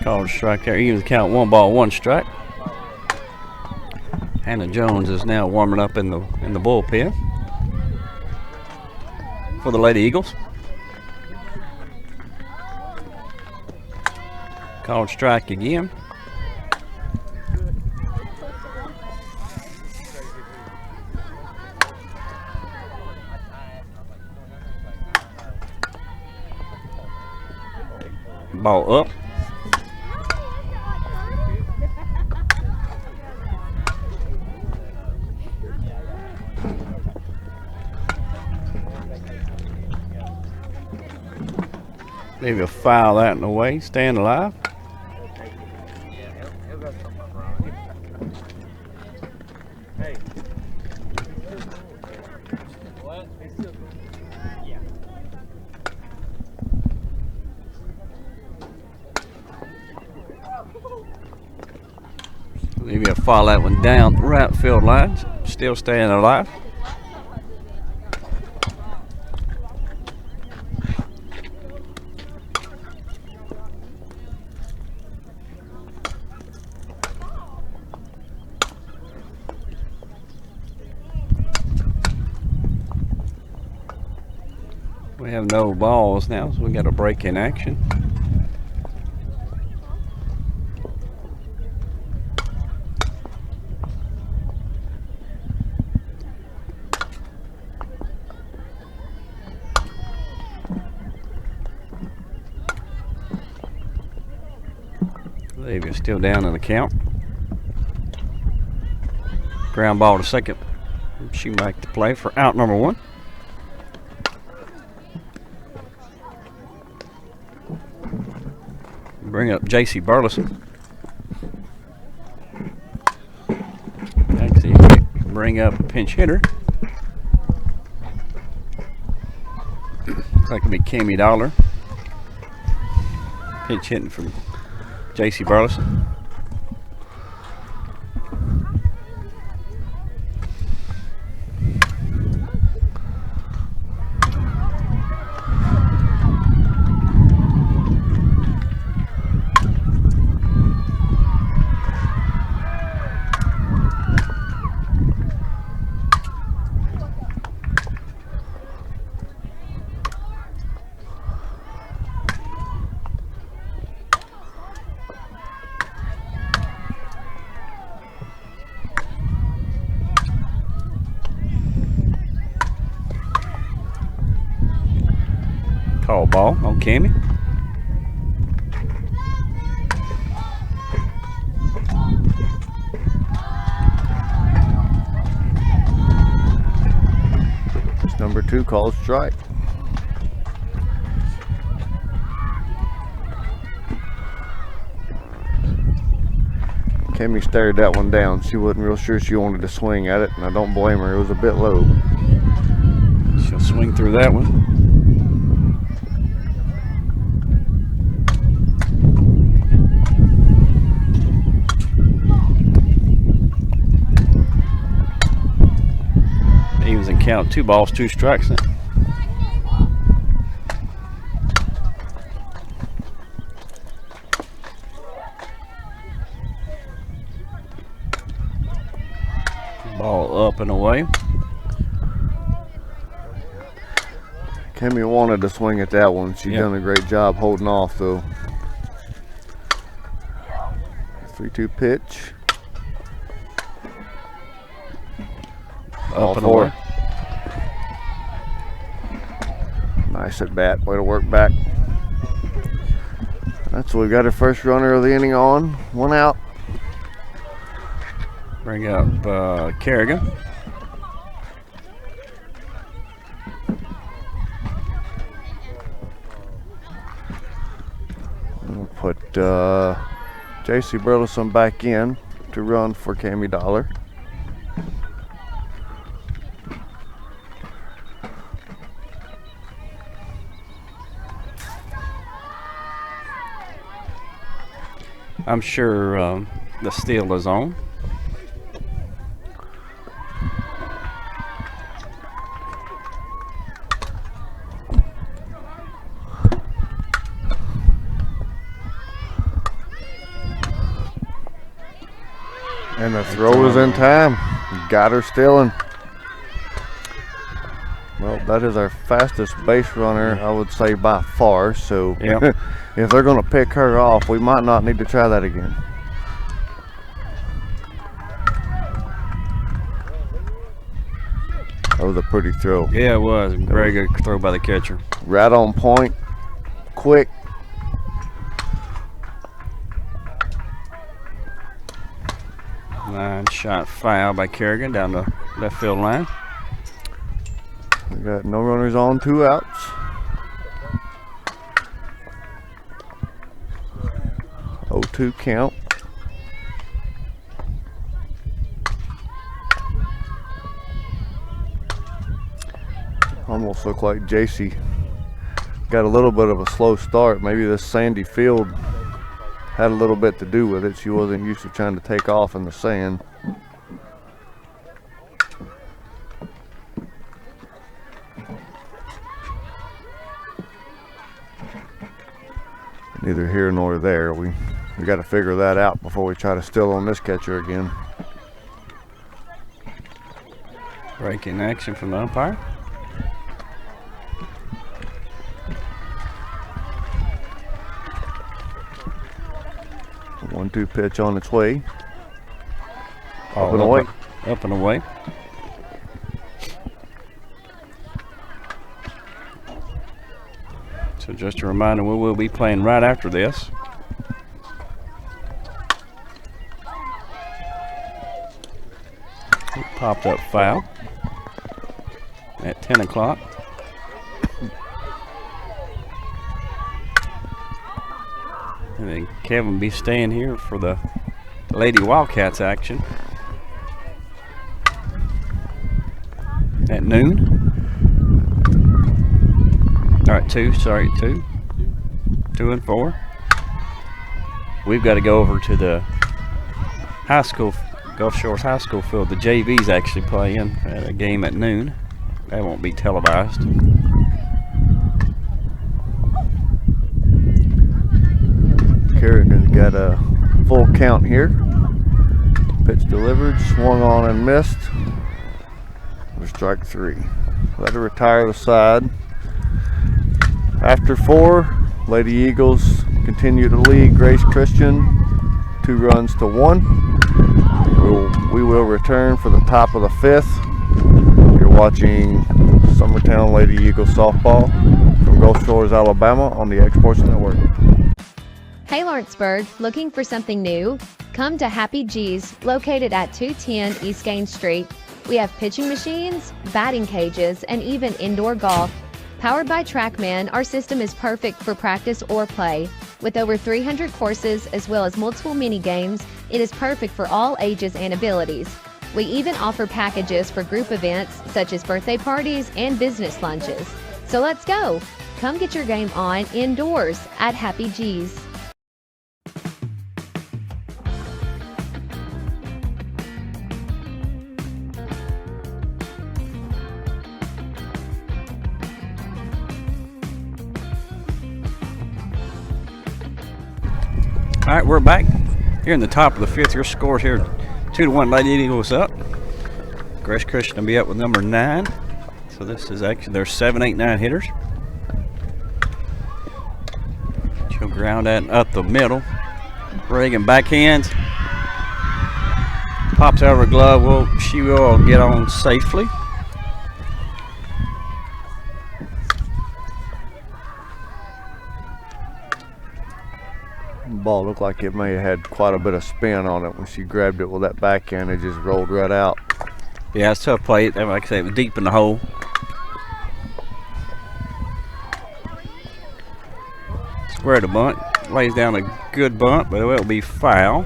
Called a strike there. Even the count, 1 ball, 1 strike. Hannah Jones is now warming up in the bullpen for the Lady Eagles. Called strike again. Ball up. Maybe a foul that in the way. Staying alive. Maybe a foul that one down the right field line. Still staying alive. We have no balls now, so we got a break in action. Olivia still down in the count. Ground ball to second. She make the play for out number 1. Bring up J.C. Burleson. Actually, bring up a pinch hitter. Looks like it'll be Cammie Dollar. Pinch hitting from J.C. Burleson. Call ball on Cammie. Number 2 called strike. Kimmy stared that one down. She wasn't real sure she wanted to swing at it, and I don't blame her. It was a bit low. She'll swing through that one. Evens and count, 2 balls, 2 strikes now. Ball up and away. Kimmy wanted to swing at that one. She done a great job holding off though. 3-2 pitch. Up and away. Nice at bat. Way to work back. That's what we got our first runner of the inning on. 1 out. Bring up Kerrigan. We'll put J.C. Burleson back in to run for Cammie Dollar. I'm sure the steal is on. And the throw is in time. Got her stealing. Well, that is our fastest base runner, I would say, by far. So if they're going to pick her off, we might not need to try that again. That was a pretty throw. Yeah, it was. Very good throw by the catcher. Right on point. Quick. Line shot foul by Kerrigan down the left field line. We got no runners on, 2 outs. Oh, 2 count. Almost looked like JC got a little bit of a slow start. Maybe this sandy field had a little bit to do with it. She wasn't used to trying to take off in the sand. Neither here nor there. We got to figure that out before we try to steal on this catcher again. Breaking action from the umpire. A 1-2 pitch on its way. Up and away. Up and away. So just a reminder, we will be playing right after this. It popped up foul at 10 o'clock. And then Kevin will be staying here for the Lady Wildcats action at noon. All right, 2 and 4. We've got to go over to the high school, Gulf Shores High School field. The JV's actually playing at a game at noon. That won't be televised. Kerrigan's got a full count here. Pitch delivered, swung on and missed. For strike 3. Let her retire the side. After 4, Lady Eagles continue to lead Grace Christian 2 runs to 1. We will return for the top of the 5th. You're watching Summertown Lady Eagles softball from Gulf Shores, Alabama on the Sports Network. Hey Lawrenceburg, looking for something new? Come to Happy G's, located at 210 East Gain Street. We have pitching machines, batting cages, and even indoor golf. Powered by TrackMan, our system is perfect for practice or play. With over 300 courses as well as multiple mini games, it is perfect for all ages and abilities. We even offer packages for group events such as birthday parties and business lunches. So let's go! Come get your game on indoors at Happy G's. All right, we're back here in the top of the fifth. Your scores here, 2-1 Lady Eagles up. Grace Christian will be up with number 9. So this is actually their 7, 8, 9 hitters. She'll ground that up the middle. Reagan backhands. Pops out of her glove. Well, she will get on safely. Ball looked like it may have had quite a bit of spin on it when she grabbed it with that backhand. It just rolled right out. Yeah, it's a tough play. Like I said, it was deep in the hole. Square the bunt. Lays down a good bunt, but it will be foul.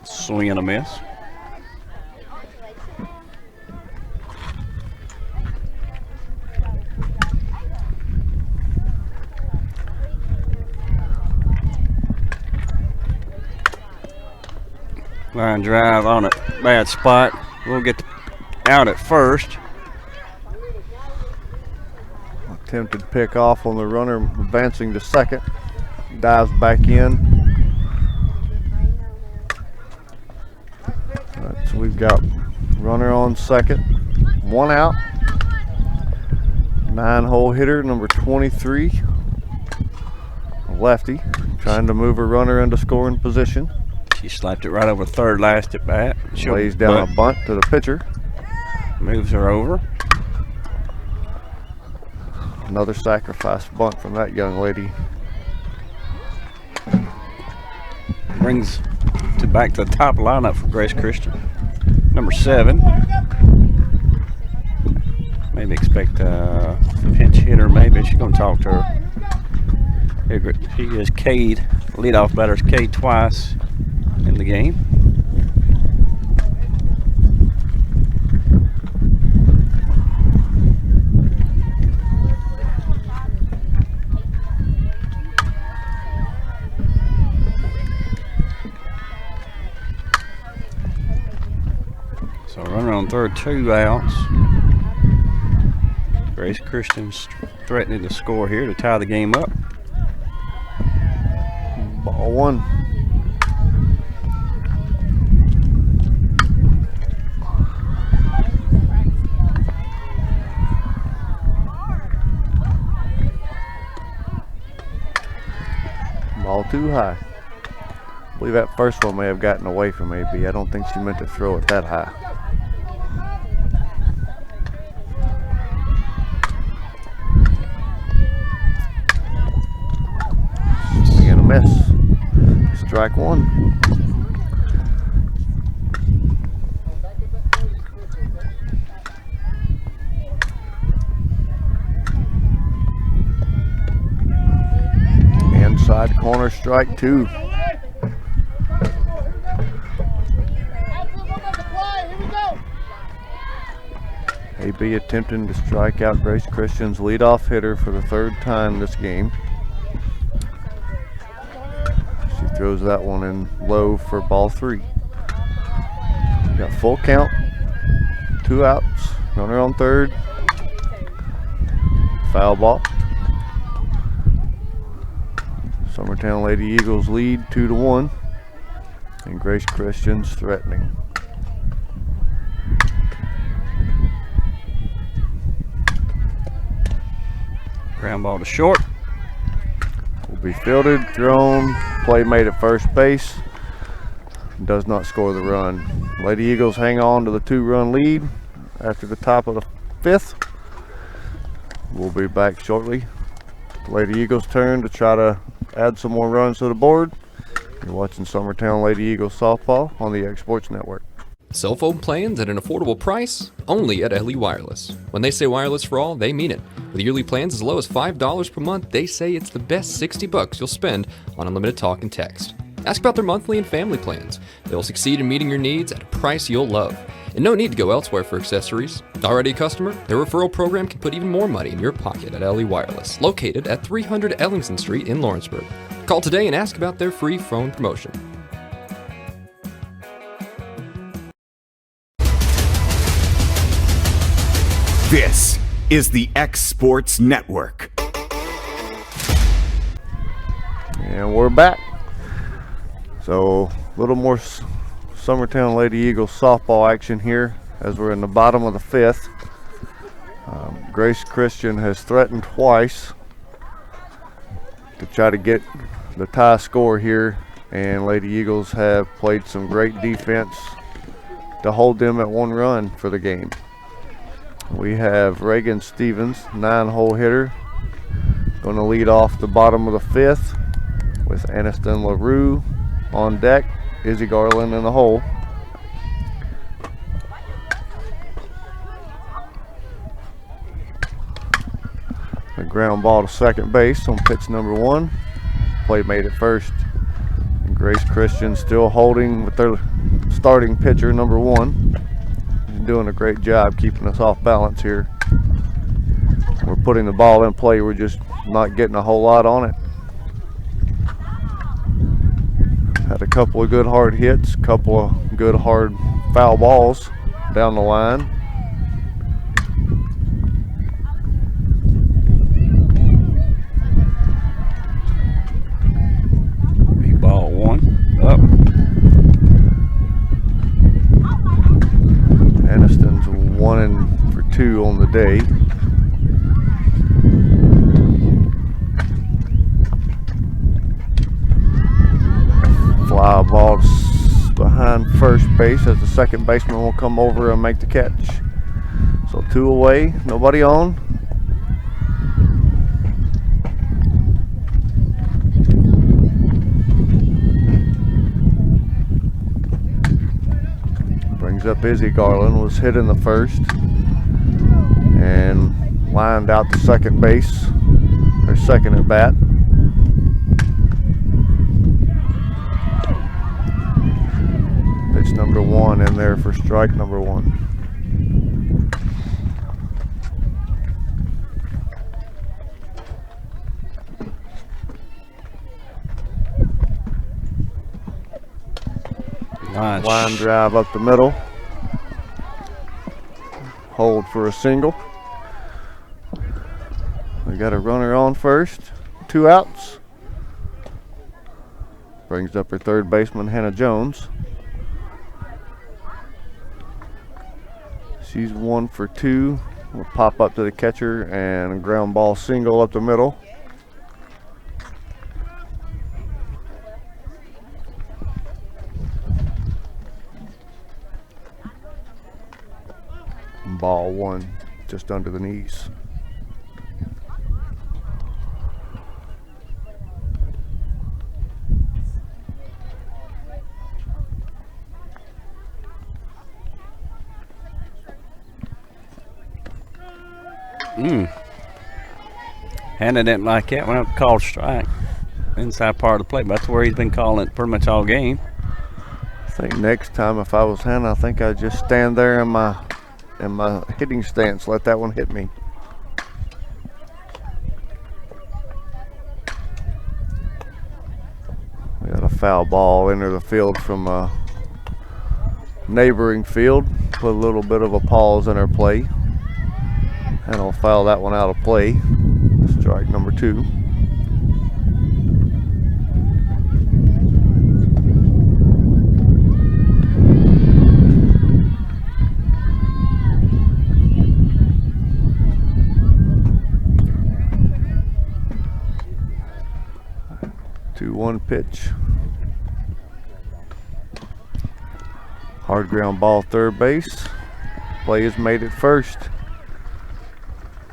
Swing and a miss. Line drive on a bad spot. We'll get out at first. Attempted pick off on the runner advancing to second. Dives back in. So we've got runner on second, 1 out. 9-hole hitter, number 23. A lefty, trying to move a runner into scoring position. She slapped it right over third last at bat. Lays down a bunt to the pitcher. Moves her over. Another sacrifice bunt from that young lady. Brings to back to the top lineup for Grace Christian. Number 7. Maybe expect a pinch hitter. Maybe she's going to talk to her. Here, she is Cade. Leadoff batter's Cade twice in the game. So runner on third, 2 outs. Grace Christian's threatening to score here to tie the game up. Ball 1. Ball too high. I believe that first one may have gotten away from AB. I don't think she meant to throw it that high. Swing and a miss. Strike 1. Inside corner, strike 2. AB attempting to strike out Grace Christian's leadoff hitter for the 3rd time this game. She throws that one in low for ball 3. Got full count, 2 outs, runner on third, foul ball. Summertown Lady Eagles lead 2-1, and Grace Christian's threatening. Ground ball to short. Will be fielded, thrown, play made at first base. Does not score the run. Lady Eagles hang on to the 2-run lead after the top of the 5th. We'll be back shortly. Lady Eagles' turn to try to add some more runs to the board. You're watching Summertown Lady Eagles softball on the X Sports Network. Cell phone plans at an affordable price, only at LE Wireless. When they say wireless for all, they mean it. With yearly plans as low as $5 per month, they say it's the best $60 you'll spend on unlimited talk and text. Ask about their monthly and family plans. They'll succeed in meeting your needs at a price you'll love. And no need to go elsewhere for accessories. Already a customer? Their referral program can put even more money in your pocket at LE Wireless, located at 300 Ellingson Street in Lawrenceburg. Call today and ask about their free phone promotion. This is the X Sports Network. And we're back. So a little more Summertown Lady Eagles softball action here as we're in the bottom of the 5th. Grace Christian has threatened twice to try to get the tie score here, and Lady Eagles have played some great defense to hold them at 1 run for the game. We have Reagan Stevens, 9-hole hitter, going to lead off the bottom of the 5th with Aniston LaRue on deck, Izzy Garland in the hole. A ground ball to second base on pitch number 1. Play made at first. And Grace Christian still holding with their starting pitcher number 1. Doing a great job keeping us off balance here. We're putting the ball in play, we're just not getting a whole lot on it. Had a couple of good hard hits, couple of good hard foul balls down the line. Ball 1 up. Aniston's 1 for 2 on the day. Fly ball behind first base as the second baseman will come over and make the catch. So 2 away, nobody on. Brings up Izzy Garland, was hit in the first and lined out to second base, her second at bat. Pitch number 1 in there for strike number 1. Nice. Line drive up the middle. Hold for a single. We got a runner on first. 2 outs. Brings up her third baseman, Hannah Jones. She's 1 for 2. Will pop up to the catcher and a ground ball single up the middle. Ball 1 just under the knees. Hannah didn't like that. Went up and called strike. Inside part of the plate. But that's where he's been calling it pretty much all game. I think next time if I was Hannah, I think I'd just stand there in my hitting stance, let that one hit me. We got a foul ball into the field from a neighboring field. Put a little bit of a pause in our play. And I'll foul that one out of play. Strike number 2. 2-1 pitch. Hard ground ball, third base. Play is made at first.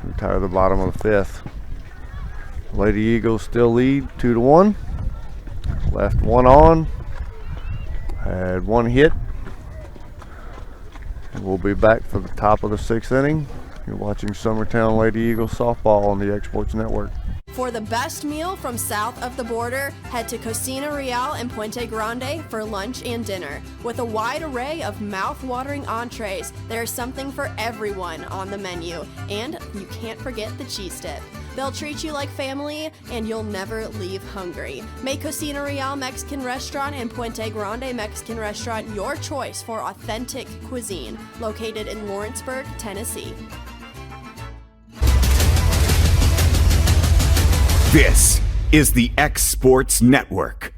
Retire the bottom of the 5th. Lady Eagles still lead 2-1. Left one on. Had one hit. And we'll be back for the top of the 6th inning. You're watching Summertown Lady Eagles softball on the Exports Network. For the best meal from south of the border, head to Cocina Real and Puente Grande for lunch and dinner. With a wide array of mouth-watering entrees, there's something for everyone on the menu. And you can't forget the cheese dip. They'll treat you like family, and you'll never leave hungry. Make Cocina Real Mexican Restaurant and Puente Grande Mexican Restaurant your choice for authentic cuisine, located in Lawrenceburg, Tennessee. This is the X Sports Network.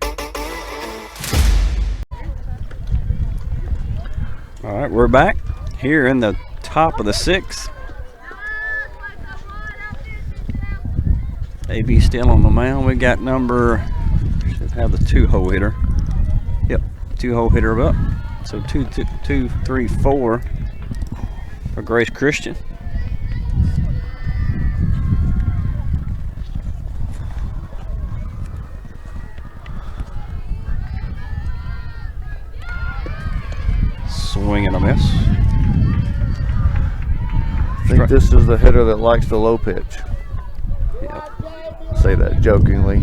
All right, we're back here in the top of the 6th. AB still on the mound. We got number, should have the 2-hole hitter. Yep, 2-hole hitter up. So 2, 3, 4 for Grace Christian. Swing and a miss. I think this is the hitter that likes the low pitch. Yep. I say that jokingly.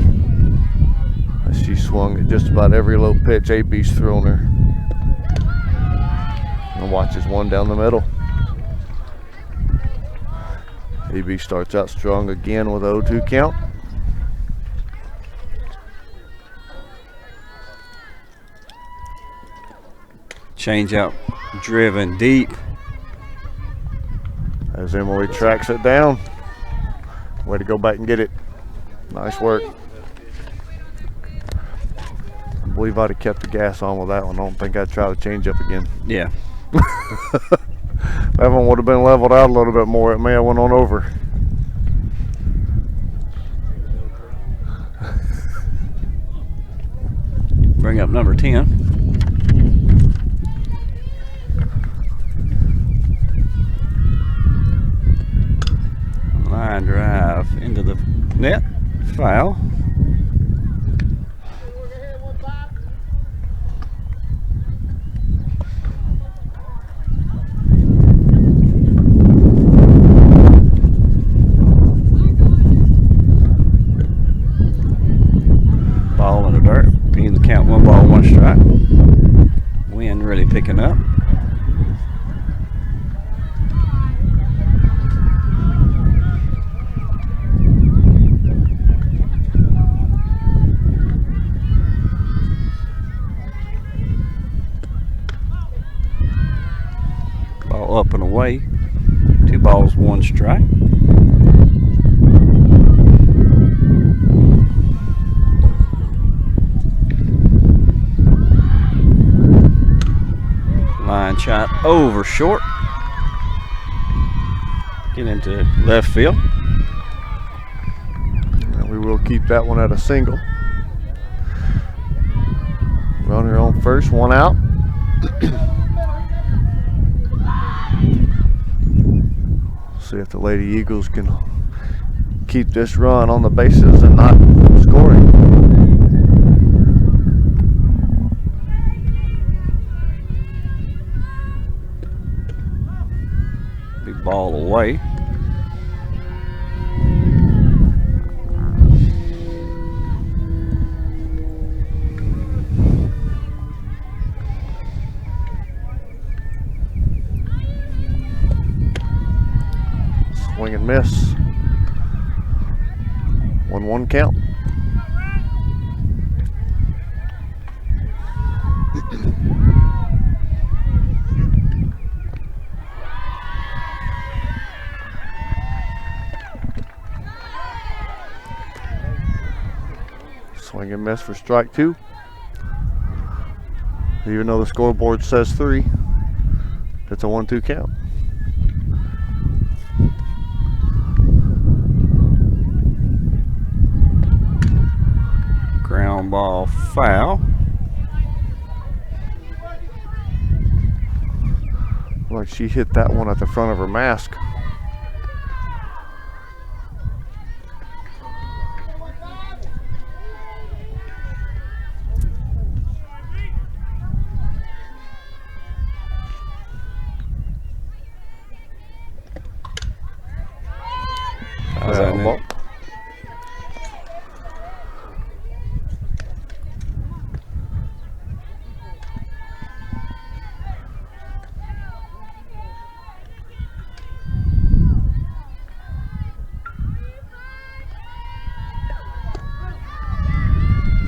She swung at just about every low pitch AB's thrown her. And watches one down the middle. AB starts out strong again with a 0-2 count. Change out driven deep. As Emily tracks it down. Way to go back and get it. Nice work. I believe I'd have kept the gas on with that one. I don't think I'd try to change up again. Yeah. That one would have been leveled out a little bit more. It may have went on over. Bring up number 10. Line drive into the net. Foul. Ball in the dirt. Means the count 1 ball, 1 strike. Wind really picking up. Up and away. 2 balls, 1 strike. Line shot over short. Get into left field. And we will keep that one at a single. Runner on first, 1 out. See if the Lady Eagles can keep this run on the bases and not scoring. Big ball away. Swing and miss. 1-1 count. Swing and miss for strike 2. Even though the scoreboard says 3, it's a 1-2 count. Ground ball foul. Like she hit that one at the front of her mask. How's that, Nick?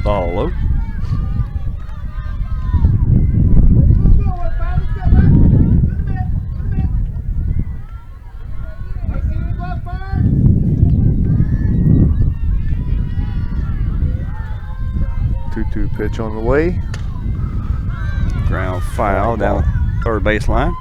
Ball low. Two pitch on the way. Ground foul down third baseline.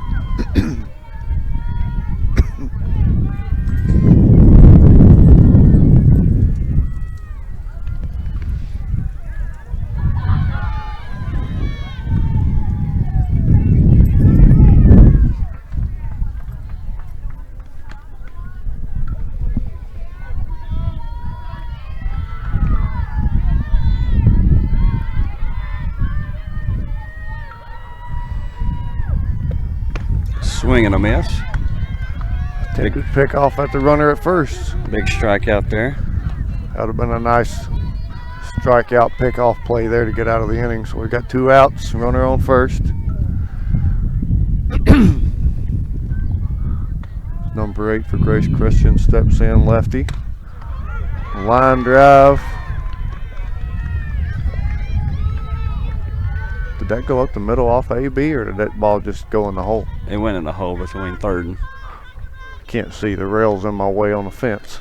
Swing and a miss. Take a pick off at the runner at first. Big strikeout there. That would have been a nice strikeout pick-off play there to get out of the inning. So we got 2 outs, runner on first. Number 8 for Grace Christian steps in, lefty. Line drive. Did that go up the middle off AB, or did that ball just go in the hole? It went in the hole between third and... Can't see, the rail's in my way on the fence.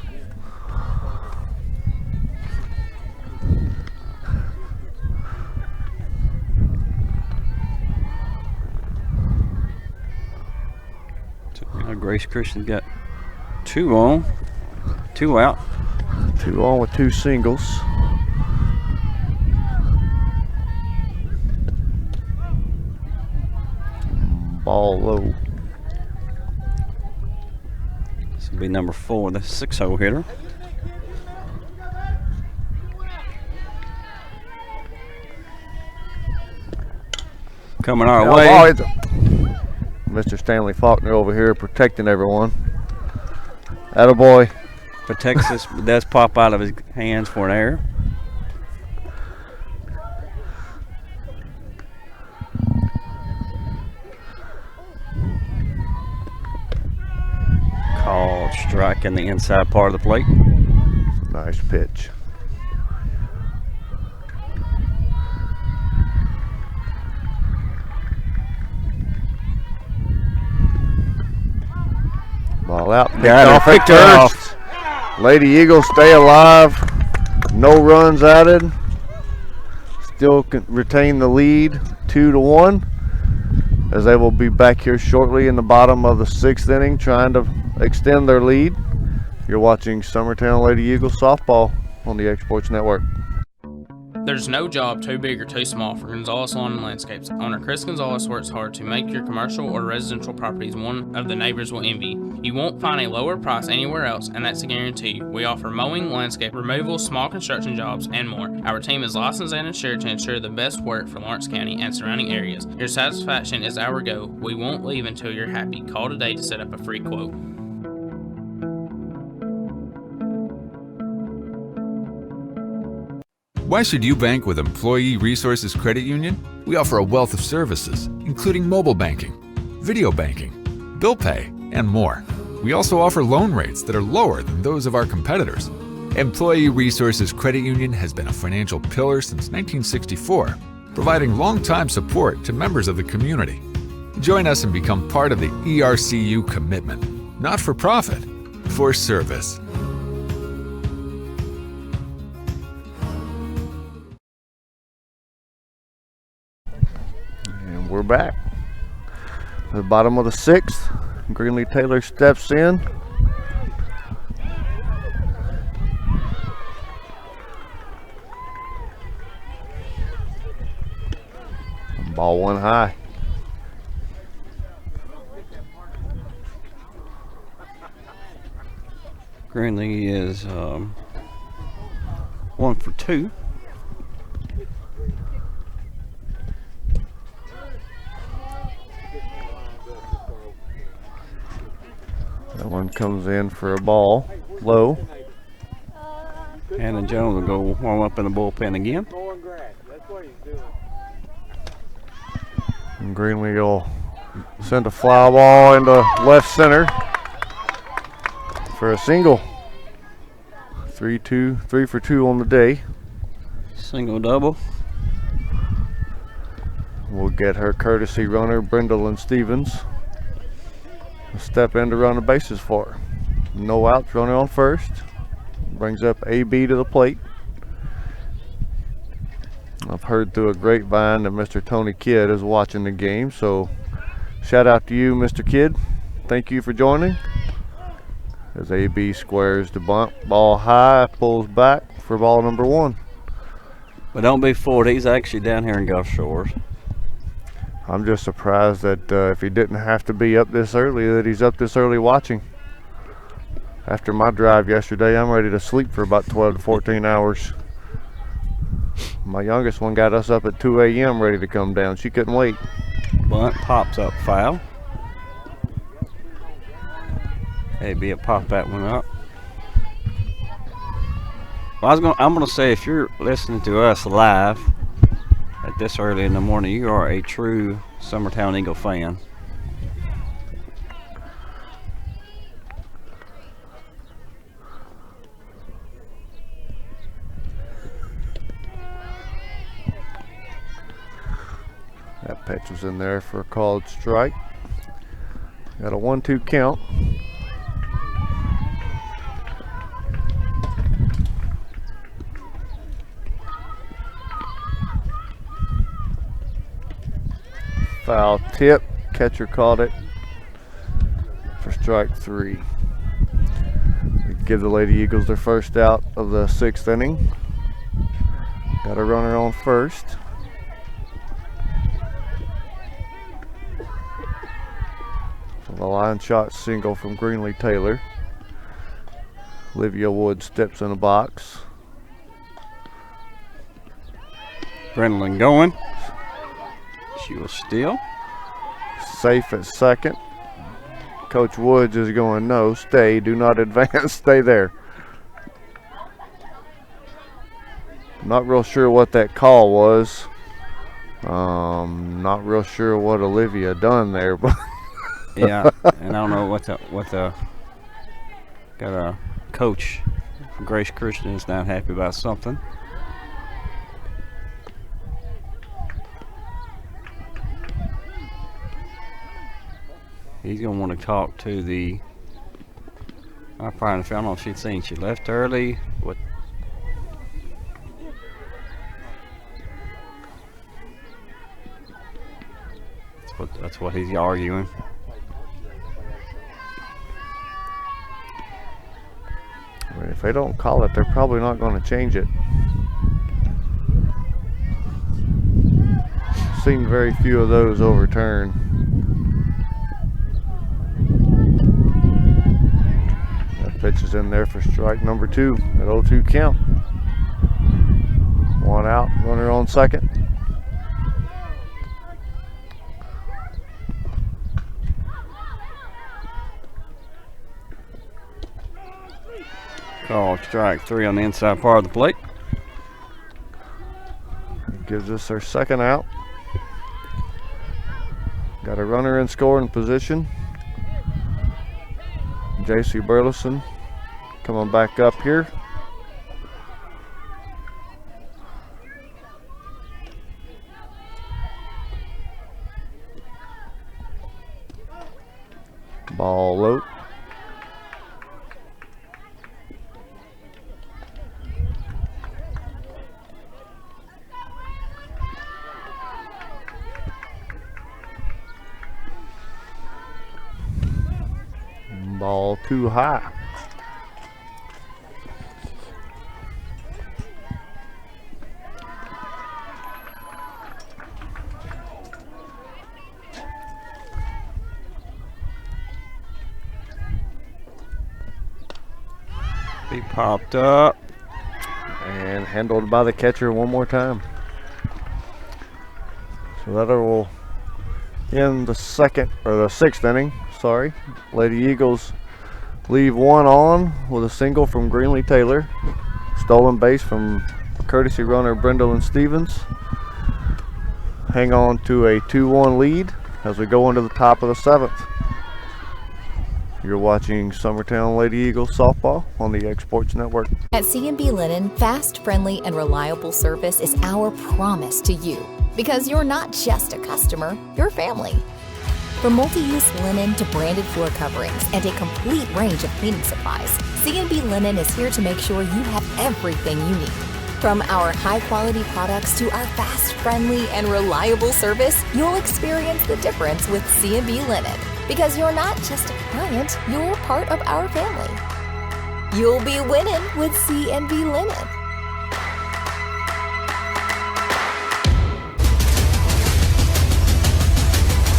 So, Grace Christian got 2 on, 2 out. 2 on with 2 singles. Ball low. This will be number 4, the 6-0 hitter. Coming our way. Mr. Stanley Faulkner over here protecting everyone. Attaboy. Protects this, does pop out of his hands for an error. Called strike in the inside part of the plate. Nice pitch. Ball out. Picked off. Lady Eagles stay alive. No runs added. Still can retain the lead 2-1, as they will be back here shortly in the bottom of the 6th inning trying to extend their lead. You're watching Summertown Lady Eagles softball on the Exports Network. There's no job too big or too small for Gonzalez Lawn and Landscapes. Owner Chris Gonzalez works hard to make your commercial or residential properties one of the neighbors will envy. You won't find a lower price anywhere else, and that's a guarantee. We offer mowing, landscape removal, small construction jobs, and more. Our team is licensed and insured to ensure the best work for Lawrence County and surrounding areas. Your satisfaction is our goal. We won't leave until you're happy. Call today to set up a free quote. Why should you bank with Employee Resources Credit Union? We offer a wealth of services, including mobile banking, video banking, bill pay, and more. We also offer loan rates that are lower than those of our competitors. Employee Resources Credit Union has been a financial pillar since 1964, providing long-time support to members of the community. Join us and become part of the ERCU commitment, not for profit, for service. We're back. At the bottom of the 6th, Greenlee Taylor steps in. Ball one high. Greenlee is 1 for 2. That one comes in for a ball, low. Hannah Jones will go warm up in the bullpen again. And Greenlee will send a fly ball into left center for a single. 3 for 2 on the day. Single double. We'll get her courtesy runner, Brendolyn Stevens, a step in to run the bases for her. No outs, runner on first. Brings up AB to the plate. I've heard through a grapevine that Mr. Tony Kidd is watching the game, so shout out to you, Mr. Kidd. Thank you for joining. As AB squares the bunt, ball high, pulls back for ball number 1. But don't be fooled, he's actually down here in Gulf Shores. I'm just surprised that if he didn't have to be up this early, that he's up this early watching. After my drive yesterday, I'm ready to sleep for about 12 to 14 hours. My youngest one got us up at 2 a.m. ready to come down. She couldn't wait. Bunt pops up foul. AB will pop that one up. Well, I'm gonna say, if you're listening to us live at this early in the morning, you are a true Summertown Eagle fan. That pitch was in there for a called strike. Got a 1-2 count. Foul tip. Catcher caught it for strike 3. We give the Lady Eagles their first out of the 6th inning. Got a runner on first. A line shot single from Greenlee Taylor. Olivia Wood steps in the box. Brendolyn going. She will steal. Safe at second. Coach Woods is going, no, stay, do not advance, stay there. Not real sure what that call was. Not real sure what Olivia done there, but yeah, and I don't know what the got a coach, Grace Christian, is not happy about something. He's gonna want to talk to the umpire. I don't know if she'd seen she left early. What? That's what he's arguing. If they don't call it, they're probably not going to change it. Seen very few of those overturned. That pitch is in there for strike number 2 at 0-2 count. 1 out, runner on second. Call strike 3 on the inside part of the plate. Gives us our second out. Got a runner in scoring position. J.C. Burleson coming back up here. Ball low. Ball too high. Be popped up. And handled by the catcher one more time. So that will end the sixth inning. Sorry. Lady Eagles leave one on with a single from Greenlee Taylor. Stolen base from courtesy runner Brendolyn Stevens. Hang on to a 2-1 lead as we go into the top of the seventh. You're watching Summertown Lady Eagles softball on the X Sports Network. At C&B Linen, fast, friendly, and reliable service is our promise to you. Because you're not just a customer, you're family. From multi-use linen to branded floor coverings and a complete range of cleaning supplies, C&B Linen is here to make sure you have everything you need. From our high-quality products to our fast, friendly, and reliable service, you'll experience the difference with C&B Linen. Because you're not just a client, you're part of our family. You'll be winning with C&B Linen.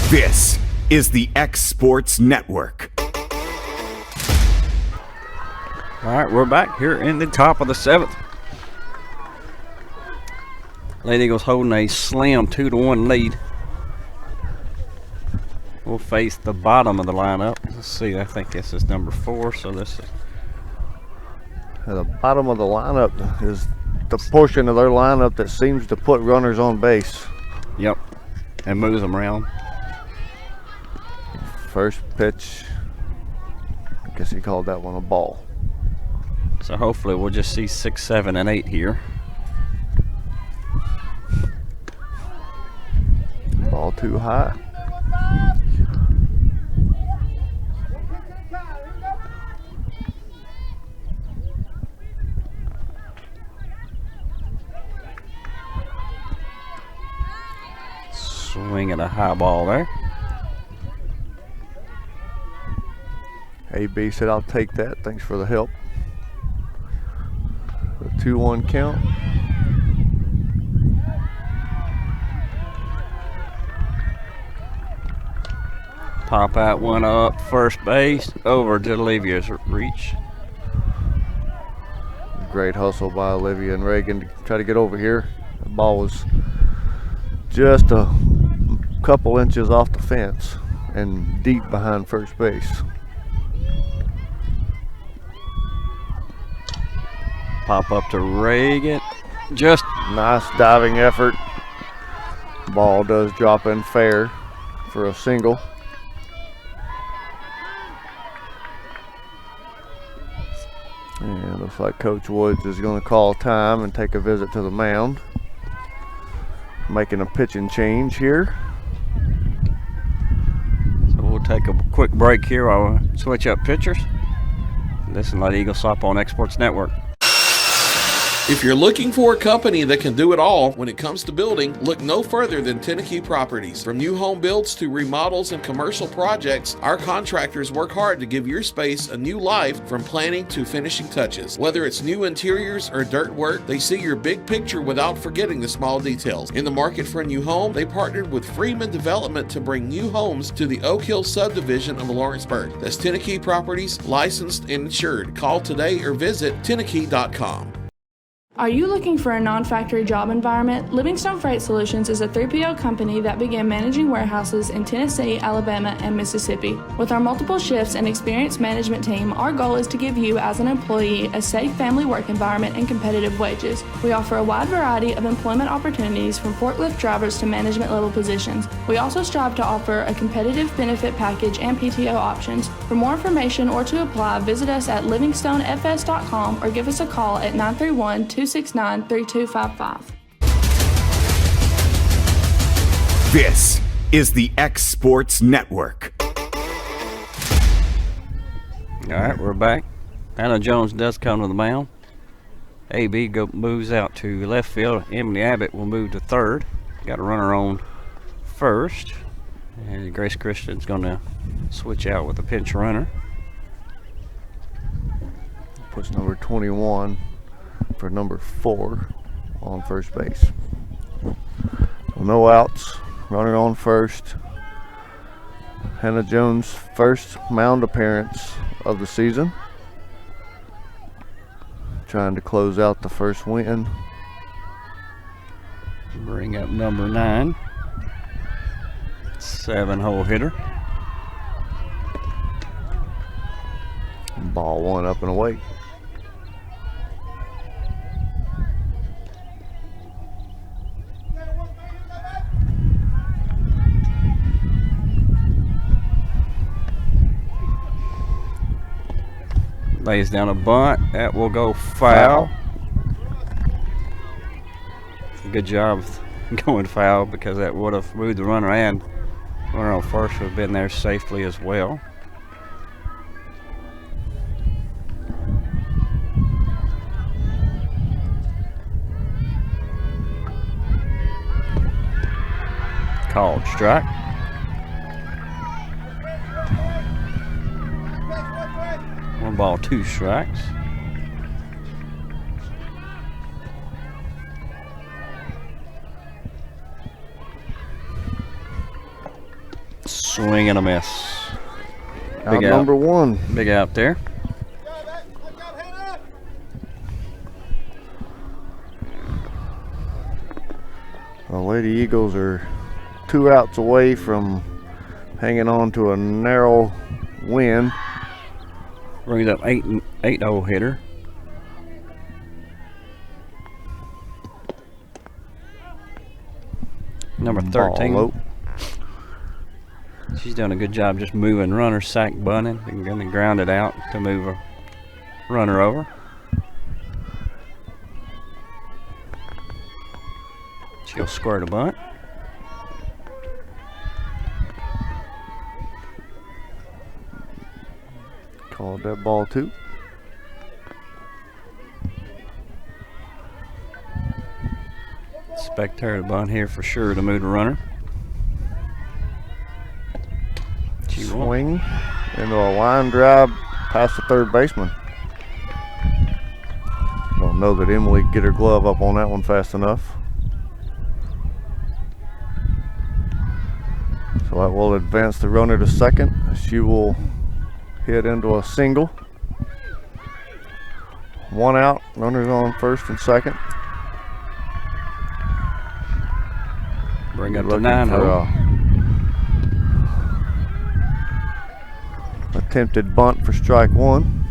This is the X Sports Network. All right, we're back here in the top of the seventh. Lady Eagles holding a slim 2-1 lead. We'll face the bottom of the lineup. Let's see, I think this is number 4, so this is... The bottom of the lineup is the portion of their lineup that seems to put runners on base. Yep, and moves them around. First pitch, I guess he called that one a ball. So hopefully we'll just see 6, 7, and 8 here. Ball too high. Swing at a high ball there. AB said, I'll take that. Thanks for the help. The 2-1 count. Pop out one up first base, over to Olivia's reach. Great hustle by Olivia and Reagan to try to get over here. The ball was just a couple inches off the fence and deep behind first base. Pop up to Reagan. Just nice diving effort. Ball does drop in fair for a single. And looks like Coach Woods is going to call time and take a visit to the mound. Making a pitching change here. So we'll take a quick break here while we switch up pitchers. This is Lady Eagle Softball on X Sports Network. If you're looking for a company that can do it all when it comes to building, look no further than Tenneke Properties. From new home builds to remodels and commercial projects, our contractors work hard to give your space a new life from planning to finishing touches. Whether it's new interiors or dirt work, they see your big picture without forgetting the small details. In the market for a new home, they partnered with Freeman Development to bring new homes to the Oak Hill subdivision of Lawrenceburg. That's Tenneke Properties, licensed and insured. Call today or visit Tenneke.com. Are you looking for a non-factory job environment? Livingstone Freight Solutions is a 3PL company that began managing warehouses in Tennessee, Alabama, and Mississippi. With our multiple shifts and experienced management team, our goal is to give you as an employee a safe family work environment and competitive wages. We offer a wide variety of employment opportunities from forklift drivers to management level positions. We also strive to offer a competitive benefit package and PTO options. For more information or to apply, visit us at livingstonefs.com or give us a call at 931-269-3255. This is the X Sports Network. All right, we're back. Hannah Jones does come to the mound. AB moves out to left field. Emily Abbott will move to third. Got a runner on first. And Grace Christian's going to switch out with a pinch runner. Puts number 21 for number 4 on first base. No outs. Runner on first. Hannah Jones' first mound appearance of the season. trying to close out the first win. Bring up number 9. 7-hole hitter. Ball 1 up and away. Lays down a bunt. That will go foul. Good job going foul, because that would have moved the runner, and runner on first would have been there safely as well. Called strike. One ball, 2 strikes. Swing and a miss. Out number 1. Big out there. The Lady Eagles are 2 outs away from hanging on to a narrow win. Brings up 8-0 hitter. Number 13. She's done a good job just moving runner, sack bunting, and going to ground it out to move a runner over. She'll squirt a bunt. Called that ball 2. Expect her to bunt here for sure to move the runner. Swing into a line drive past the third baseman. Don't know that Emily can get her glove up on that one fast enough. So that will advance the runner to second. She will hit into a single. 1 out, runners on first and second. Bring up to 9-0. Attempted bunt for strike 1.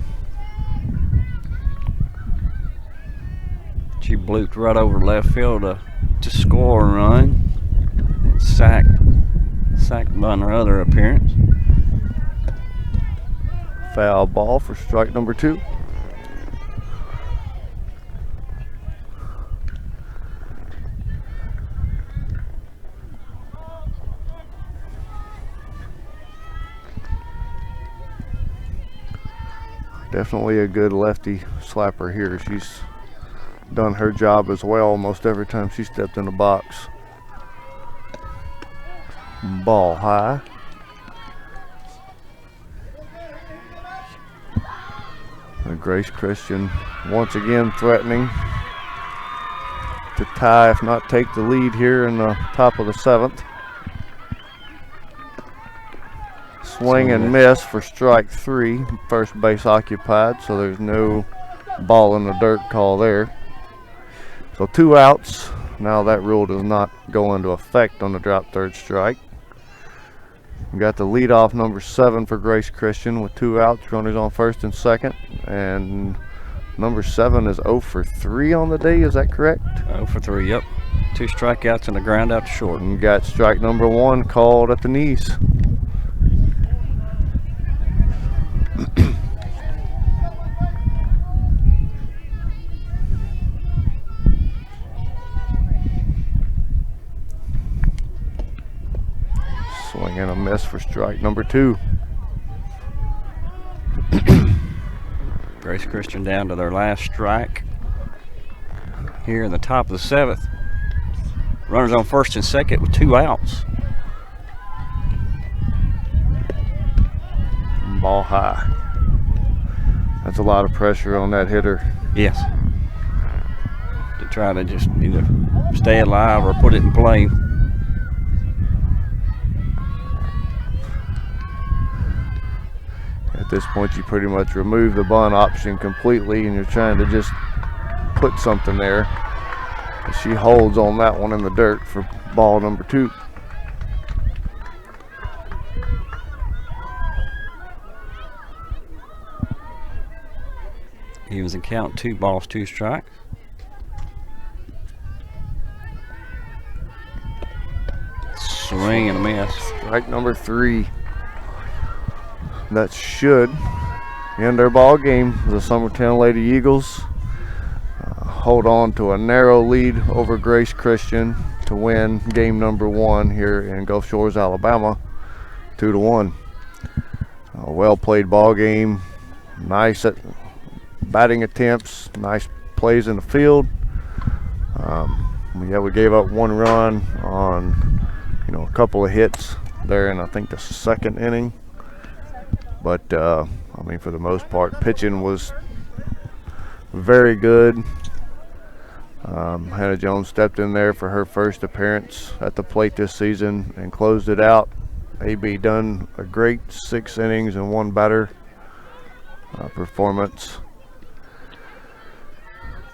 She blooped right over left field to score a run. And sacked bunt her other appearance. Foul ball for strike number 2. Definitely a good lefty slapper here. She's done her job as well almost every time she stepped in the box. Ball high. Grace Christian once again threatening to tie, if not take the lead here in the top of the 7th. Swing and miss for strike 3. First base occupied, so there's no ball in the dirt call there. So 2 outs. Now that rule does not go into effect on the drop third strike. We got the leadoff number 7 for Grace Christian with 2 outs, runners on first and second. And number 7 is 0 for 3 on the day, is that correct? 0 for 3, yep. 2 strikeouts and a ground out to short. And got strike number 1 called at the knees. Swing and a miss for strike number 2. Grace Christian down to their last strike here in the top of the 7th. Runners on first and second with 2 outs. Ball high. That's a lot of pressure on that hitter. Yes. To try to just either stay alive or put it in play. At this point, you pretty much remove the bunt option completely, and you're trying to just put something there. And she holds on that one in the dirt for ball number 2. Evens and count, 2 balls, 2 strikes. Swing and a miss. Strike number 3. That should end their ball game. The Summertown Lady Eagles hold on to a narrow lead over Grace Christian to win game number 1 here in Gulf Shores, Alabama, 2-1. A well played ball game. Nice batting attempts. Nice plays in the field. Yeah, we gave up 1 run on a couple of hits there in I think the 2nd inning. But I mean, for the most part, pitching was very good. Hannah Jones stepped in there for her first appearance at the plate this season and closed it out. AB done a great 6 innings and 1 batter performance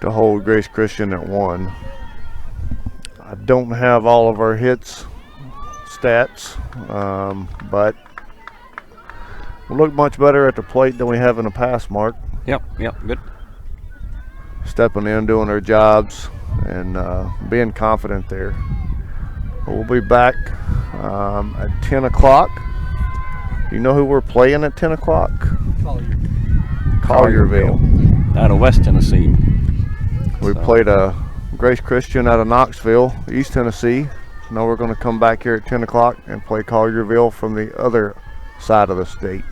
to hold Grace Christian at 1. I don't have all of our hits stats, but we look much better at the plate than we have in the past, Mark. Yep, good. Stepping in, doing their jobs, and being confident there. We'll be back at 10 o'clock. Do you know who we're playing at 10 o'clock? Collierville. Out of West Tennessee. We played Grace Christian out of Knoxville, East Tennessee. Now we're going to come back here at 10 o'clock and play Collierville from the other side of the state.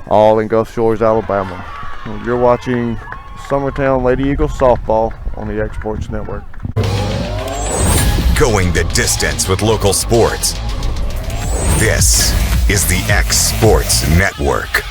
All in Gulf Shores, Alabama. You're watching Summertown Lady Eagles softball on the X Sports Network. Going the distance with local sports. This is the X Sports Network.